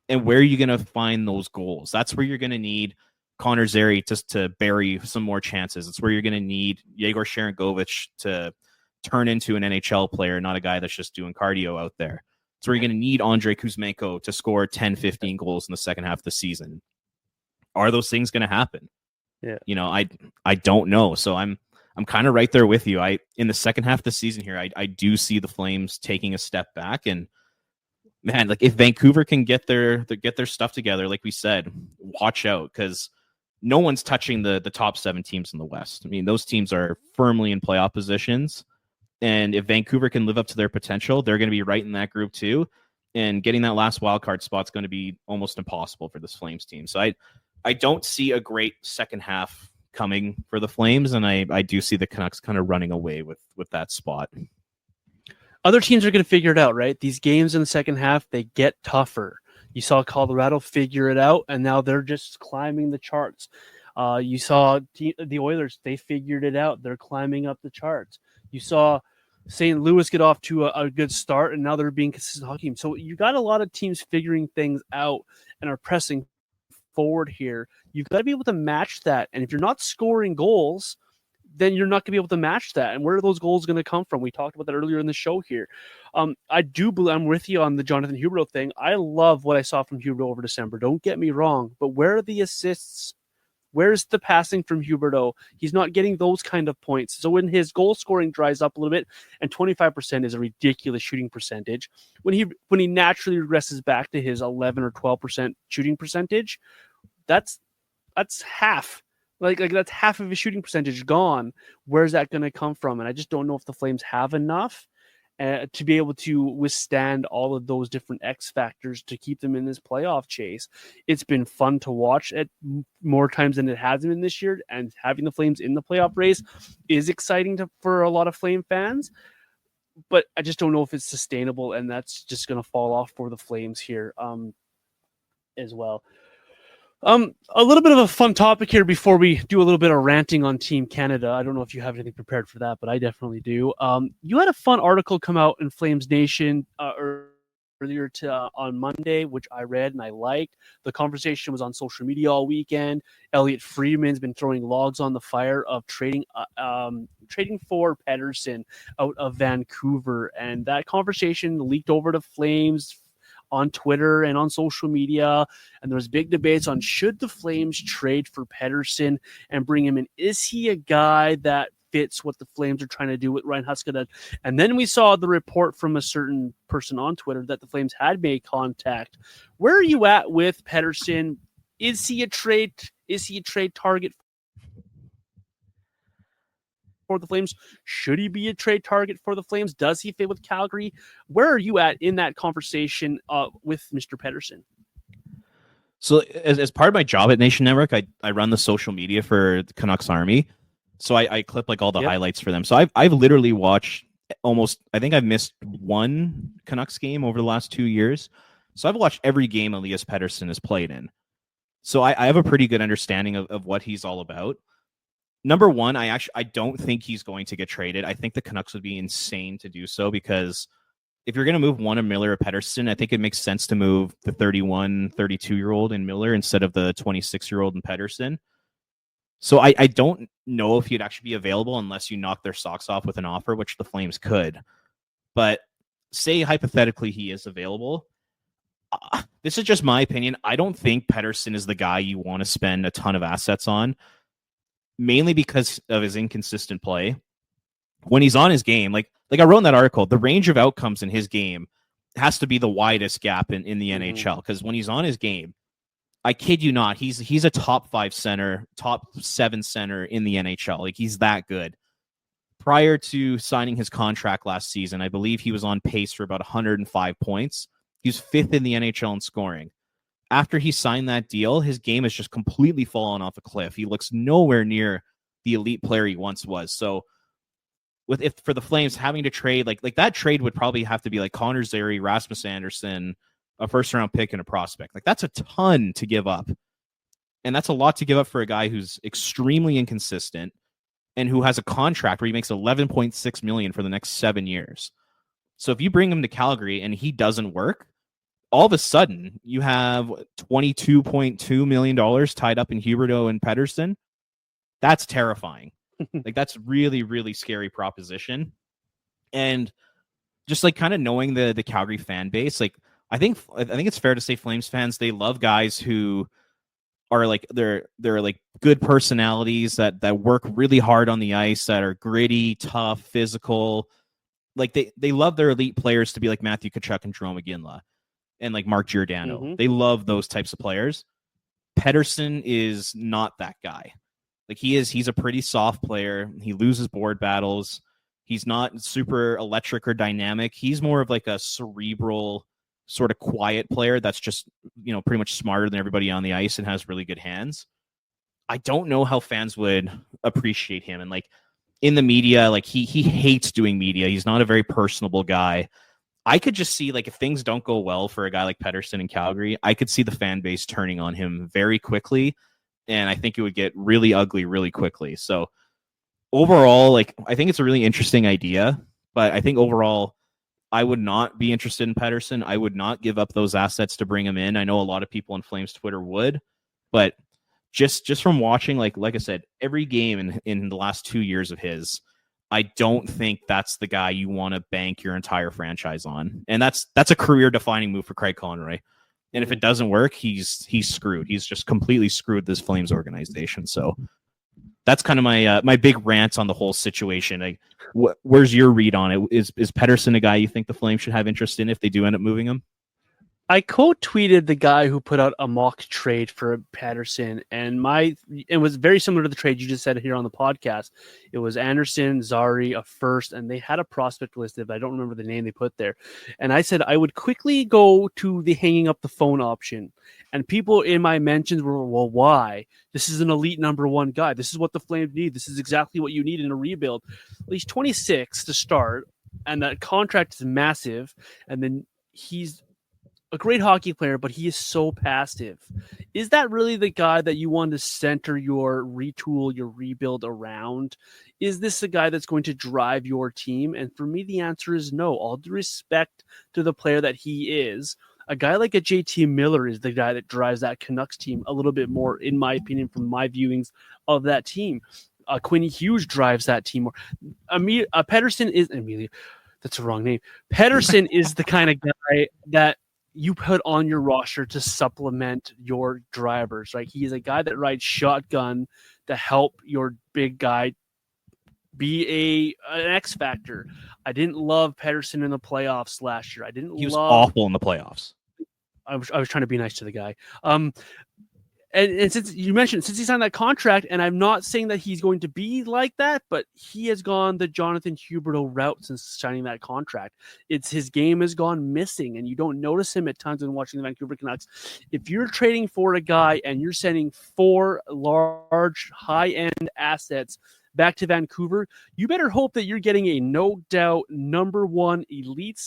B: And where are you going to find those goals? That's where you're going to need Connor Zary to bury some more chances. It's where you're going to need Yegor Sharangovich to turn into an NHL player, not a guy that's just doing cardio out there. It's where you're going to need Andrei Kuzmenko to score 10, 15 goals in the second half of the season. Are those things going to happen?
A: Yeah.
B: You know, I don't know. So I'm kind of right there with you. In the second half of the season here, I do see the Flames taking a step back. And man, like if Vancouver can get their stuff together, like we said, watch out, because no one's touching the top 7 teams in the West. I mean, those teams are firmly in playoff positions. And if Vancouver can live up to their potential, they're going to be right in that group too. And getting that last wild card spot is going to be almost impossible for this Flames team. So I don't see a great second half coming for the Flames, and I do see the Canucks kind of running away with that spot.
A: Other teams are going to figure it out, right? These games in the second half, they get tougher. You saw Colorado figure it out, and now they're just climbing the charts. You saw the Oilers, they figured it out. They're climbing up the charts. You saw St. Louis get off to a good start, and now they're being consistent hockey team. So you got a lot of teams figuring things out and are pressing forward here. You've got to be able to match that. And if you're not scoring goals, then you're not going to be able to match that. And where are those goals going to come from? We talked about that earlier in the show here. I do believe I'm with you on the Jonathan Huberdeau thing. I love what I saw from Huberdeau over December. Don't get me wrong. But where are the assists? Where's the passing from Huberdeau? He's not getting those kind of points. So when his goal scoring dries up a little bit, and 25% is a ridiculous shooting percentage, when he naturally regresses back to his 11 or 12% shooting percentage, that's half. Like that's half of his shooting percentage gone. Where's that going to come from? And I just don't know if the Flames have enough to be able to withstand all of those different X factors to keep them in this playoff chase. It's been fun to watch it more times than it has been this year, and having the Flames in the playoff race is exciting for a lot of Flame fans, but I just don't know if it's sustainable, and that's just going to fall off for the Flames here as well. A little bit of a fun topic here before we do a little bit of ranting on Team Canada. I don't know if you have anything prepared for that, but I definitely do. You had a fun article come out in Flames Nation earlier on Monday, which I read and I liked. The conversation was on social media all weekend. Elliot Friedman's been throwing logs on the fire of trading for Pettersson out of Vancouver, and that conversation leaked over to Flames on Twitter and on social media, and there was big debates on should the Flames trade for Pettersson and bring him in. Is he a guy that fits what the Flames are trying to do with Ryan Huskadad. And then we saw the report from a certain person on Twitter that the Flames had made contact. Where are you at with Pettersson? Is he a trade target for the Flames? Should he be a trade target for the Flames? Does he fit with Calgary? Where are you at in that conversation with Mr. Pettersson?
B: So as part of my job at Nation Network, I run the social media for the Canucks Army. So I clip like all the highlights for them. So I've literally watched I think I've missed one Canucks game over the last 2 years. So I've watched every game Elias Pettersson has played in. So I have a pretty good understanding of what he's all about. Number one, I don't think he's going to get traded. I think the Canucks would be insane to do so, because if you're going to move one of Miller or Pettersson, I think it makes sense to move the 31, 32-year-old in Miller instead of the 26-year-old in Pettersson. So I don't know if he'd actually be available unless you knock their socks off with an offer, which the Flames could. But say hypothetically he is available. This is just my opinion. I don't think Pettersson is the guy you want to spend a ton of assets on, mainly because of his inconsistent play. When he's on his game, like I wrote in that article, the range of outcomes in his game has to be the widest gap in the NHL, because when he's on his game, I kid you not, he's a top 5 center, top 7 center in the NHL. Like, he's that good. Prior to signing his contract last season, I believe he was on pace for about 105 points. He was 5th in the NHL in scoring. After he signed that deal, his game has just completely fallen off a cliff. He looks nowhere near the elite player he once was. So if for the Flames having to trade, like that trade would probably have to be like Connor Zary, Rasmus Anderson, a first-round pick, and a prospect. Like, that's a ton to give up. And that's a lot to give up for a guy who's extremely inconsistent and who has a contract where he makes $11.6 million for the next 7 years. So if you bring him to Calgary and he doesn't work, all of a sudden you have $22.2 million tied up in Huberdeau and Pettersson. That's terrifying. Like, that's really, really scary proposition. And just like kind of knowing the Calgary fan base, like I think it's fair to say Flames fans, they love guys who are like they're like good personalities that work really hard on the ice, that are gritty, tough, physical. Like they love their elite players to be like Matthew Tkachuk and Jarome Iginla and like Mark Giordano. Mm-hmm. They love those types of players. Pettersson is not that guy. Like, he's a pretty soft player. He loses board battles. He's not super electric or dynamic. He's more of like a cerebral, sort of quiet player that's just, pretty much smarter than everybody on the ice and has really good hands. I don't know how fans would appreciate him. And like in the media, like he hates doing media. He's not a very personable guy. I could just see, like, if things don't go well for a guy like Pettersson in Calgary, I could see the fan base turning on him very quickly. And I think it would get really ugly really quickly. So overall, like, I think it's a really interesting idea, but I think overall I would not be interested in Pettersson. I would not give up those assets to bring him in. I know a lot of people on Flames Twitter would, but just from watching, like I said, every game in the last 2 years of his, I don't think that's the guy you want to bank your entire franchise on. And that's a career defining move for Craig Conroy. And if it doesn't work, he's screwed. He's just completely screwed this Flames organization. So that's kind of my big rant on the whole situation. Like, where's your read on it? Is Pettersson a guy you think the Flames should have interest in if they do end up moving him?
A: I quote-tweeted the guy who put out a mock trade for Pettersson, and it was very similar to the trade you just said here on the podcast. It was Anderson, Zary, a first, and they had a prospect listed, but I don't remember the name they put there. And I said I would quickly go to the hanging up the phone option. And people in my mentions were, well, why? This is an elite number one guy. This is what the Flames need. This is exactly what you need in a rebuild. Well, he's 26 to start, and that contract is massive, and then he's a great hockey player, but he is so passive. Is that really the guy that you want to center your retool, your rebuild around? Is this the guy that's going to drive your team? And for me, the answer is no. All due respect to the player that he is, a guy like a JT Miller is the guy that drives that Canucks team a little bit more, in my opinion, from my viewings of that team. Quinny Hughes drives that team more. Pettersson is Amelia. That's the wrong name. Pettersson is the kind of guy that you put on your roster to supplement your drivers, right? He is a guy that rides shotgun to help your big guy be an X factor. I didn't love Pettersson in the playoffs last year.
B: He was awful in the playoffs.
A: I was trying to be nice to the guy. And since you mentioned, since he signed that contract, and I'm not saying that he's going to be like that, but he has gone the Jonathan Huberdeau route since signing that contract. It's his game has gone missing, and you don't notice him at times when watching the Vancouver Canucks. If you're trading for a guy and you're sending 4 large, high-end assets back to Vancouver, you better hope that you're getting a no-doubt number 1 elite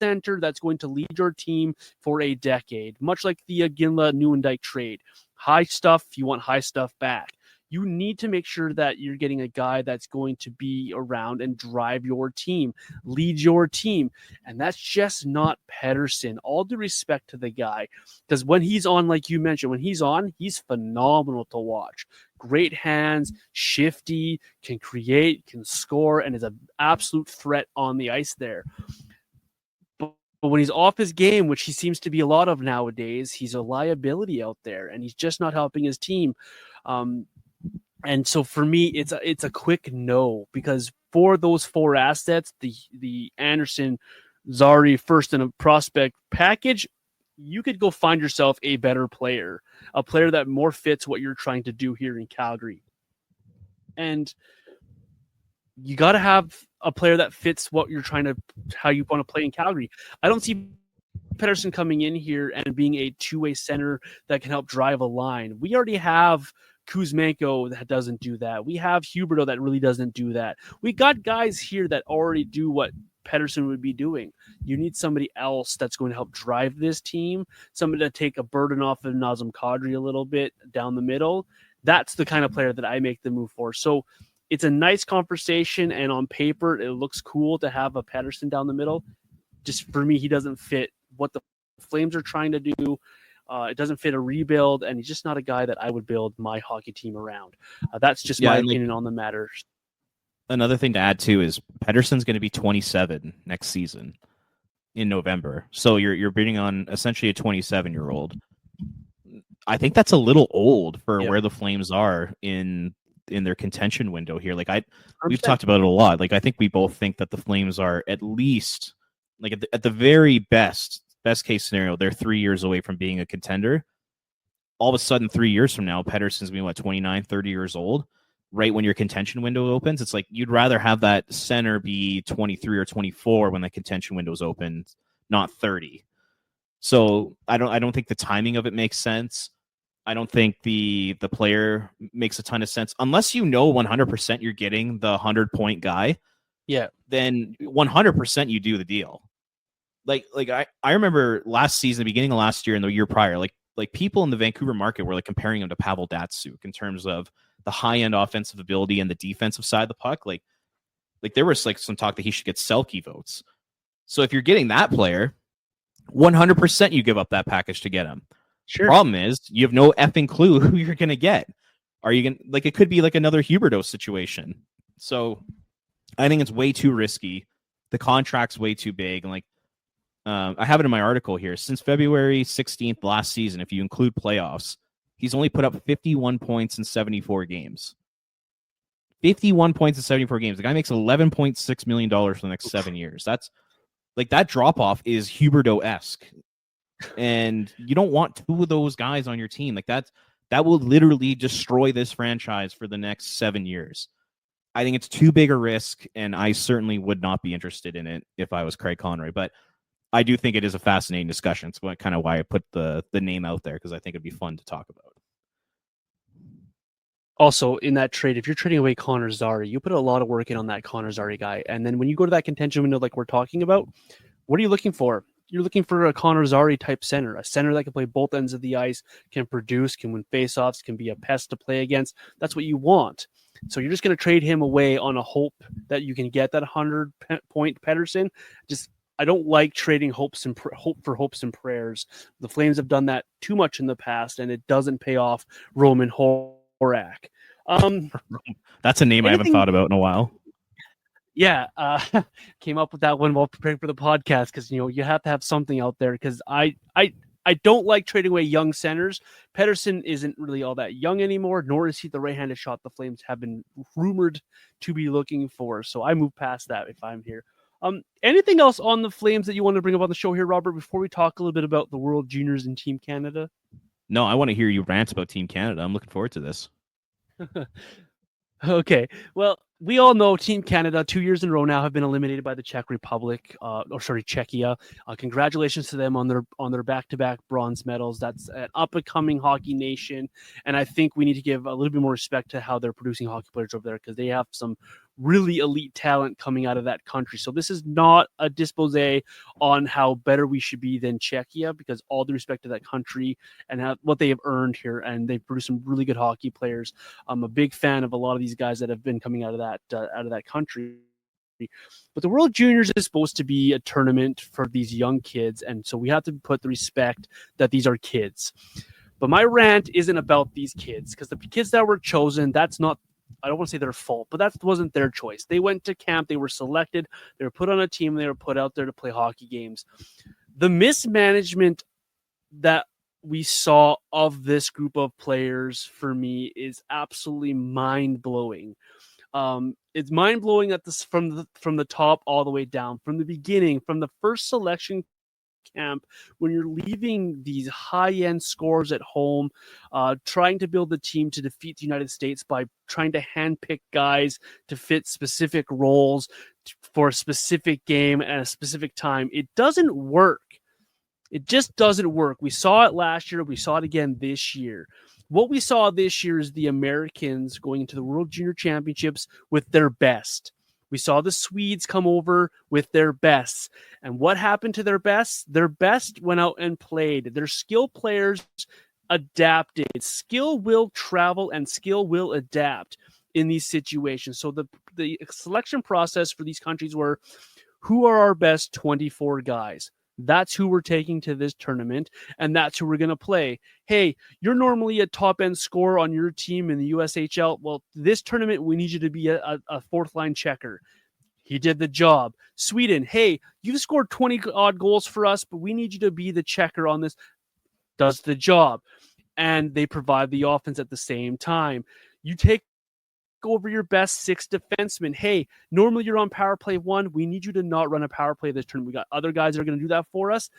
A: center that's going to lead your team for a decade, much like the Ginla Nieuwendyk trade. High stuff, you want high stuff back. You need to make sure that you're getting a guy that's going to be around and drive your team, lead your team. And that's just not Pettersson. All due respect to the guy, because when he's on, like you mentioned, when he's on, he's phenomenal to watch. Great hands, shifty, can create, can score, and is an absolute threat on the ice there. But when he's off his game, which he seems to be a lot of nowadays, he's a liability out there, and he's just not helping his team. And so for me, it's a quick no, because for those 4 assets, the Anderson, Zari, first and a prospect package, you could go find yourself a better player, a player that more fits what you're trying to do here in Calgary. And you got to have a player that fits what you're trying to, how you want to play in Calgary. I don't see Pettersson coming in here and being a two-way center that can help drive a line. We already have Kuzmenko that doesn't do that. We have Huberdeau that really doesn't do that. We got guys here that already do what Pettersson would be doing. You need somebody else that's going to help drive this team, somebody to take a burden off of Nazem Kadri a little bit down the middle. That's the kind of player that I make the move for. So it's a nice conversation, and on paper, it looks cool to have a Pettersson down the middle. Just for me, he doesn't fit what the Flames are trying to do. It doesn't fit a rebuild, and he's just not a guy that I would build my hockey team around. That's just my opinion on the matter.
B: Another thing to add, too, is Pettersson's going to be 27 next season in November. So you're bidding on essentially a 27-year-old. I think that's a little old for where the Flames are in their contention window here. Like we've talked about it a lot. Like I think we both think that the Flames are at least, like at the very best case scenario, they're 3 years away from being a contender. All of a sudden, 3 years from now, Pettersson's being 29, 30 years old, right when your contention window opens. It's like you'd rather have that center be 23 or 24 when the contention window's open, not 30. So I don't think the timing of it makes sense. I don't think the player makes a ton of sense unless you know 100% you're getting the 100-point guy.
A: Yeah,
B: then 100% you do the deal. Like I remember last season, the beginning of last year and the year prior, like people in the Vancouver market were like comparing him to Pavel Datsyuk in terms of the high-end offensive ability and the defensive side of the puck. Like there was like some talk that he should get Selke votes. So if you're getting that player, 100% you give up that package to get him.
A: Sure.
B: Problem is you have no effing clue who you're going to get. Are you going to, like, it could be like another Huberdeau situation. So I think it's way too risky. The contract's way too big. And like, I have it in my article here. Since February 16th last season, if you include playoffs, he's only put up 51 points in 74 games. 51 points in 74 games. The guy makes $11.6 million for the next 7 years. That's like, that drop-off is Huberdeau-esque. And you don't want 2 of those guys on your team. Like that will literally destroy this franchise for the next 7 years. I think it's too big a risk, and I certainly would not be interested in it if I was Craig Conroy. But I do think it is a fascinating discussion. It's kind of why I put the name out there, because I think it'd be fun to talk about.
A: Also, in that trade, if you're trading away Connor Zary, you put a lot of work in on that Connor Zary guy. And then when you go to that contention window like we're talking about, what are you looking for? You're looking for a Connor Zary type center, a center that can play both ends of the ice, can produce, can win faceoffs, can be a pest to play against. That's what you want. So you're just going to trade him away on a hope that you can get that 100-point Pettersson. I don't like trading hope for hopes and prayers. The Flames have done that too much in the past, and it doesn't pay off. Roman Horak.
B: That's a name I haven't thought about in a while.
A: Yeah, came up with that one while preparing for the podcast because you have to have something out there. Because I I don't like trading away young centers. Pettersson isn't really all that young anymore, nor is he the right-handed shot the Flames have been rumored to be looking for. So I move past that if I'm here. Anything else on the Flames that you want to bring up on the show here, Robert, before we talk a little bit about the World Juniors and Team Canada?
B: No, I want to hear you rant about Team Canada. I'm looking forward to this.
A: Okay. Well, we all know Team Canada 2 years in a row now have been eliminated by the Czech Republic, Czechia. Congratulations to them on their back-to-back bronze medals. That's an up-and-coming hockey nation, and I think we need to give a little bit more respect to how they're producing hockey players over there because they have some really elite talent coming out of that country. So this is not a disposé on how better we should be than Czechia, because all due respect to that country and what they have earned here, and they've produced some really good hockey players. I'm a big fan of a lot of these guys that have been coming out of that country. But the World Juniors is supposed to be a tournament for these young kids, and so we have to put the respect that these are kids. But my rant isn't about these kids, because the kids that were chosen, that's not, I don't want to say their fault, but that wasn't their choice. They went to camp, they were selected, they were put on a team, they were put out there to play hockey games. The mismanagement that we saw of this group of players for me is absolutely mind-blowing. It's mind-blowing at this from the top all the way down, from the beginning, from the first selection camp, when you're leaving these high-end scores at home, trying to build the team to defeat the United States by trying to handpick guys to fit specific roles for a specific game at a specific time. It doesn't work. It just doesn't work. We saw it last year. We saw it again this year. What we saw this year is the Americans going into the World Junior Championships with their best. We saw the Swedes come over with their best. And what happened to their best? Their best went out and played. Their skilled players adapted. Skill will travel and skill will adapt in these situations. So the selection process for these countries were, who are our best 24 guys? That's who we're taking to this tournament, and that's who we're going to play. Hey, you're normally a top-end scorer on your team in the USHL. Well, this tournament, we need you to be a fourth-line checker. He did the job. Sweden, hey, you've scored 20-odd goals for us, but we need you to be the checker on this. Does the job. And they provide the offense at the same time. You take over your best 6 defensemen. Hey, normally you're on power play 1. We need you to not run a power play this tournament. We got other guys that are going to do that for us.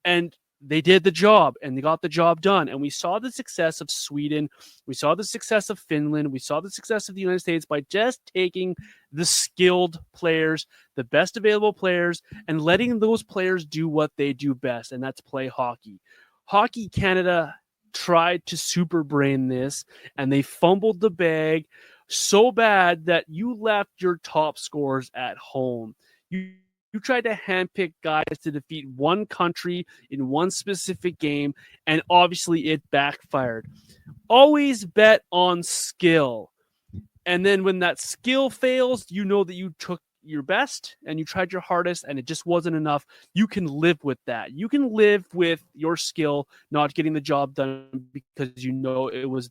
A: And they did the job, and they got the job done. And we saw the success of Sweden. We saw the success of Finland. We saw the success of the United States by just taking the skilled players, the best available players, and letting those players do what they do best, and that's play hockey. Hockey Canada tried to super brain this, and they fumbled the bag so bad that you left your top scorers at home. You tried to handpick guys to defeat one country in one specific game, and obviously it backfired. Always bet on skill. And then when that skill fails, you know that you took your best and you tried your hardest and it just wasn't enough. You can live with that. You can live with your skill not getting the job done because you know it was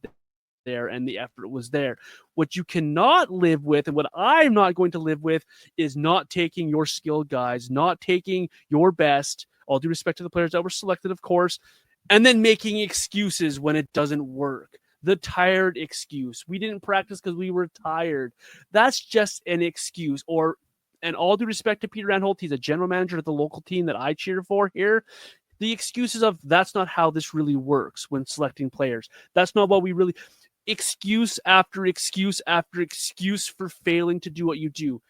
A: there and the effort was there. What you cannot live with, and what I'm not going to live with, is not taking your skilled guys, not taking your best, all due respect to the players that were selected, of course, and then making excuses when it doesn't work. The tired excuse. We didn't practice because we were tired. That's just an excuse. And all due respect to Peter Anholt, he's a general manager of the local team that I cheer for here. The excuses of that's not how this really works when selecting players. That's not what we really... Excuse after excuse after excuse for failing to do what you do.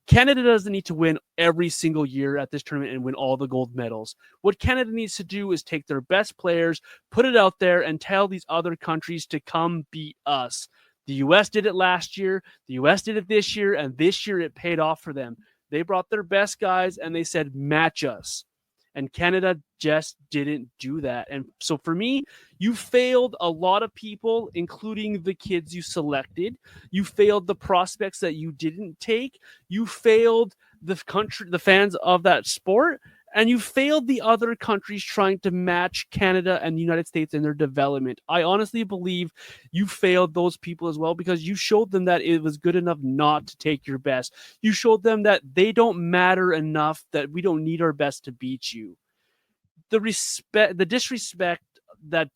A: Canada doesn't need to win every single year at this tournament and win all the gold medals. What Canada needs to do is take their best players, put it out there, and tell these other countries to come beat us. The U.S. did it last year. The U.S. did it this year, and this year it paid off for them. They brought their best guys, and they said, match us. And Canada just didn't do that. And so for me, you failed a lot of people, including the kids you selected. You failed the prospects that you didn't take. You failed the country, the fans of that sport. And you failed the other countries trying to match Canada and the United States in their development. I honestly believe you failed those people as well, because you showed them that it was good enough not to take your best. You showed them that they don't matter enough, that we don't need our best to beat you. the disrespect that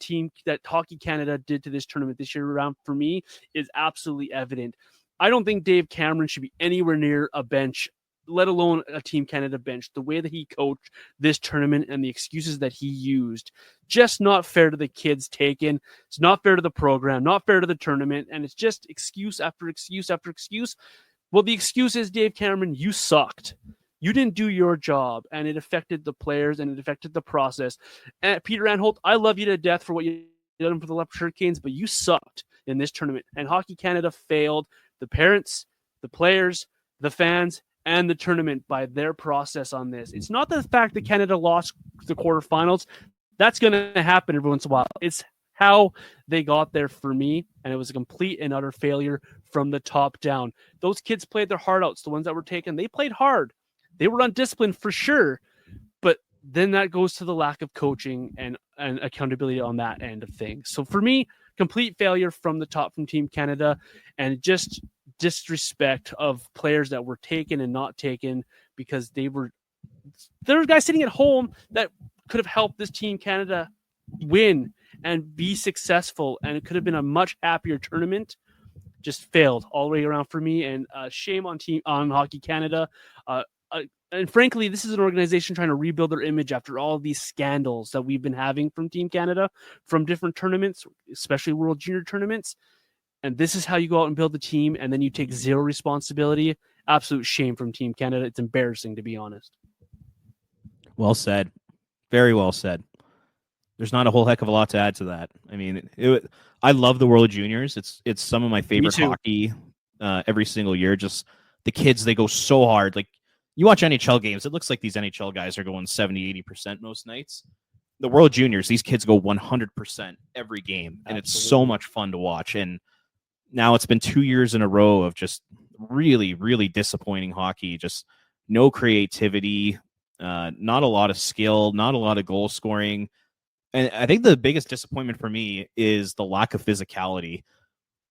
A: Hockey Canada did to this tournament this year around for me is absolutely evident. I don't think Dave Cameron should be anywhere near a bench, let alone a Team Canada bench. The way that he coached this tournament and the excuses that he used, just not fair to the kids taken. It's not fair to the program, not fair to the tournament, and it's just excuse after excuse after excuse. Well, the excuse is, Dave Cameron, you sucked. You didn't do your job, and it affected the players, and it affected the process. And Peter Anholt, I love you to death for what you did for the Leopard Hurricanes, but you sucked in this tournament, and Hockey Canada failed the parents, the players, the fans, and the tournament by their process on this. It's not the fact that Canada lost the quarterfinals. That's going to happen every once in a while. It's how they got there for me, and it was a complete and utter failure from the top down. Those kids played their heart out. The ones that were taken, they played hard. They were undisciplined for sure, but then that goes to the lack of coaching and accountability on that end of things. So for me, complete failure from the top from Team Canada, and just disrespect of players that were taken and not taken because there were guys sitting at home that could have helped this Team Canada win and be successful, and it could have been a much happier tournament. Just failed all the way around for me, and shame on Hockey Canada. And frankly, this is an organization trying to rebuild their image after all these scandals that we've been having from Team Canada, from different tournaments, especially World Junior tournaments. And this is how you go out and build the team, and then you take zero responsibility. Absolute shame from Team Canada. It's embarrassing, to be honest.
B: Well said. Very well said. There's not a whole heck of a lot to add to that. I mean, I love the World Juniors. It's some of my favorite hockey every single year. Just the kids, they go so hard. Like, you watch NHL games, it looks like these NHL guys are going 70, 80% most nights. The World Juniors, these kids go 100% every game, and it's so much fun to watch. And now it's been 2 years in a row of just really, really disappointing hockey. Just no creativity, not a lot of skill, not a lot of goal scoring. And I think the biggest disappointment for me is the lack of physicality.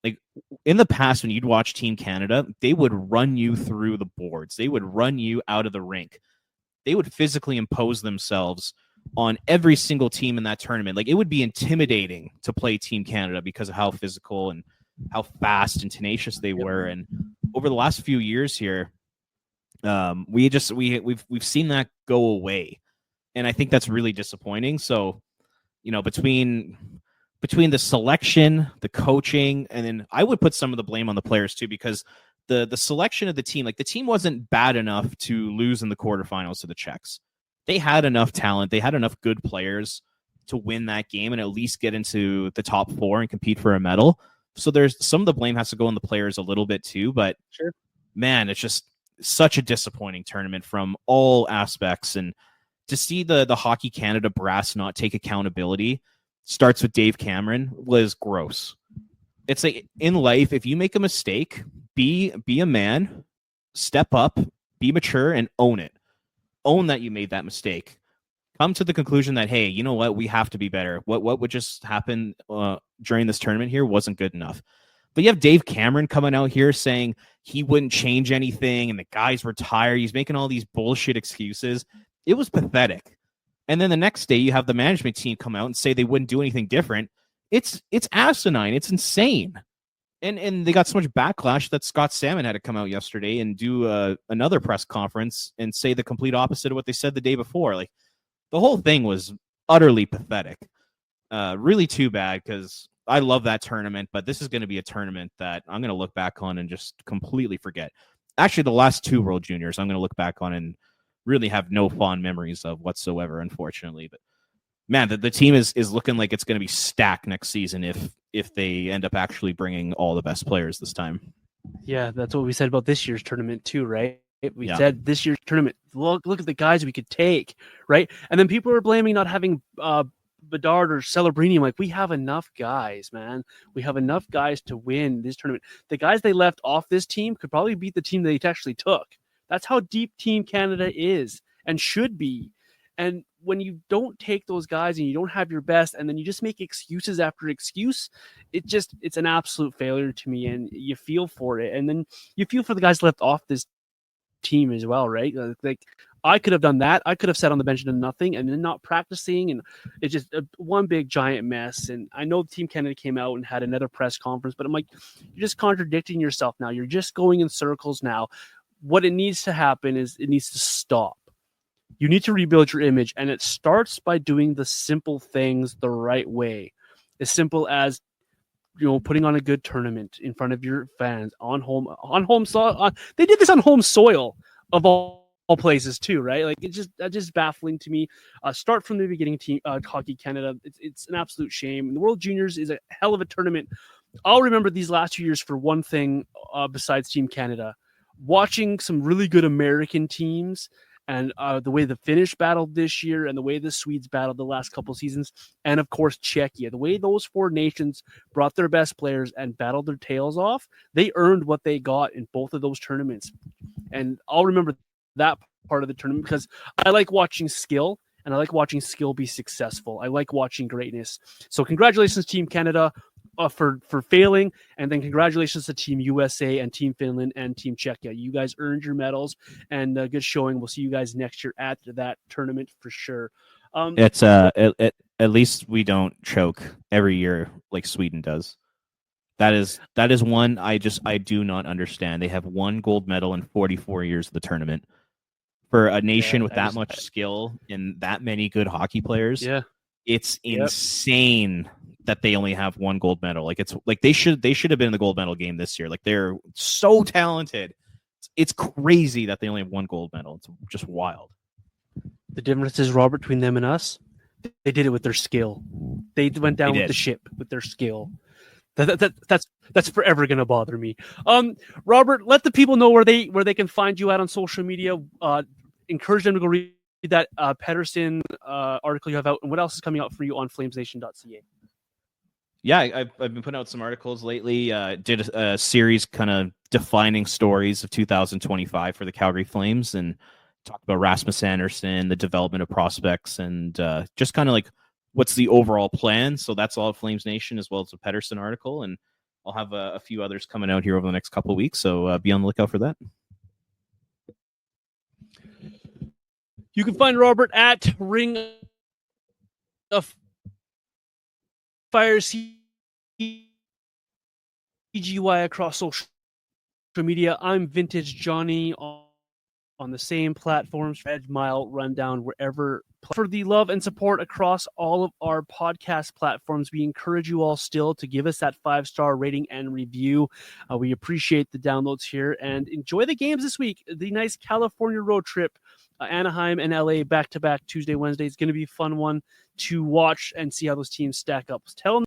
B: Like, in the past, when you'd watch Team Canada, they would run you through the boards. They would run you out of the rink. They would physically impose themselves on every single team in that tournament. Like, it would be intimidating to play Team Canada because of how physical and how fast and tenacious they were. And over the last few years here, we've seen that go away. And I think that's really disappointing. So, between the selection, the coaching, and then I would put some of the blame on the players too, because the selection of the team, like, the team wasn't bad enough to lose in the quarterfinals to the Czechs. They had enough talent. They had enough good players to win that game and at least get into the top four and compete for a medal. So there's some of the blame has to go on the players a little bit too, but
A: sure,
B: man, it's just such a disappointing tournament from all aspects. And to see the Hockey Canada brass not take accountability, starts with Dave Cameron, was gross. It's like, in life, if you make a mistake, be a man, step up, be mature, and own it. Own that you made that mistake. Come to the conclusion that, hey, you know what? We have to be better. What would just happen during this tournament here wasn't good enough. But you have Dave Cameron coming out here saying he wouldn't change anything and the guy's retired. He's making all these bullshit excuses. It was pathetic. And then the next day you have the management team come out and say they wouldn't do anything different. It's asinine. It's insane. And they got so much backlash that Scott Salmon had to come out yesterday and do another press conference and say the complete opposite of what they said the day before. Like, the whole thing was utterly pathetic. Really too bad, because I love that tournament, but this is going to be a tournament that I'm going to look back on and just completely forget. Actually, the last two World Juniors, I'm going to look back on and really have no fond memories of whatsoever, unfortunately. But man, the team is looking like it's going to be stacked next season if they end up actually bringing all the best players this time.
A: Yeah, that's what we said about this year's tournament too, right? We said this year's tournament, look at the guys we could take, right? And then people are blaming not having Vladar or Celebrini. I'm like, we have enough guys, man. We have enough guys to win this tournament. The guys they left off this team could probably beat the team they actually took. That's how deep Team Canada is and should be. And when you don't take those guys and you don't have your best, and then you just make excuses after excuse, it's an absolute failure to me. And you feel for it. And then you feel for the guys left off this team as well, right? Like, I could have done that. I could have sat on the bench and done nothing and then not practicing. And it's just one big giant mess. And I know Team Canada came out and had another press conference, but I'm like, you're just contradicting yourself now. You're just going in circles now. What it needs to happen is it needs to stop. You need to rebuild your image. And it starts by doing the simple things the right way. As simple as, putting on a good tournament in front of your fans on home soil. They did this on home soil of all places too, right? Like that's just baffling to me. Start from the beginning, team Hockey Canada. It's an absolute shame. The World Juniors is a hell of a tournament. I'll remember these last 2 years for one thing besides Team Canada, watching some really good American teams. And the way the Finnish battled this year and the way the Swedes battled the last couple seasons. And, of course, Czechia. The way those four nations brought their best players and battled their tails off, they earned what they got in both of those tournaments. And I'll remember that part of the tournament because I like watching skill, and I like watching skill be successful. I like watching greatness. So congratulations, Team Canada, for failing, and then congratulations to Team USA and Team Finland and Team Czechia. You guys earned your medals, and good showing. We'll see you guys next year at that tournament for sure.
B: It's at least we don't choke every year like Sweden does. That is one I do not understand. They have one gold medal in 44 years of the tournament. For a nation with that much skill and that many good hockey players, it's insane that they only have one gold medal. Like it's like they should have been in the gold medal game this year. Like they're so talented. It's crazy that they only have one gold medal. It's just wild.
A: The difference is, Robert, between them and us, they did it with their skill. They went down with the ship with their skill. That's forever gonna bother me. Robert, let the people know where they can find you at on social media. Encourage them to go read that Pettersson article you have out, and what else is coming out for you on flamesnation.ca.
B: Yeah, I've been putting out some articles lately. Did a series kind of defining stories of 2025 for the Calgary Flames, and talked about Rasmus Andersson, the development of prospects, and just kind of like what's the overall plan. So that's all at Flames Nation, as well as the Pettersson article, and I'll have a few others coming out here over the next couple of weeks. So be on the lookout for that.
A: You can find Robert at Ring of Fire CGY across social media. I'm Vintage Johnny on the same platforms, Red Mile Rundown, wherever. For the love and support across all of our podcast platforms, we encourage you all still to give us that 5-star rating and review. We appreciate the downloads here, and enjoy the games this week. The nice California road trip, Anaheim and LA back-to-back Tuesday, Wednesday. It's going to be a fun one to watch and see how those teams stack up. Tell them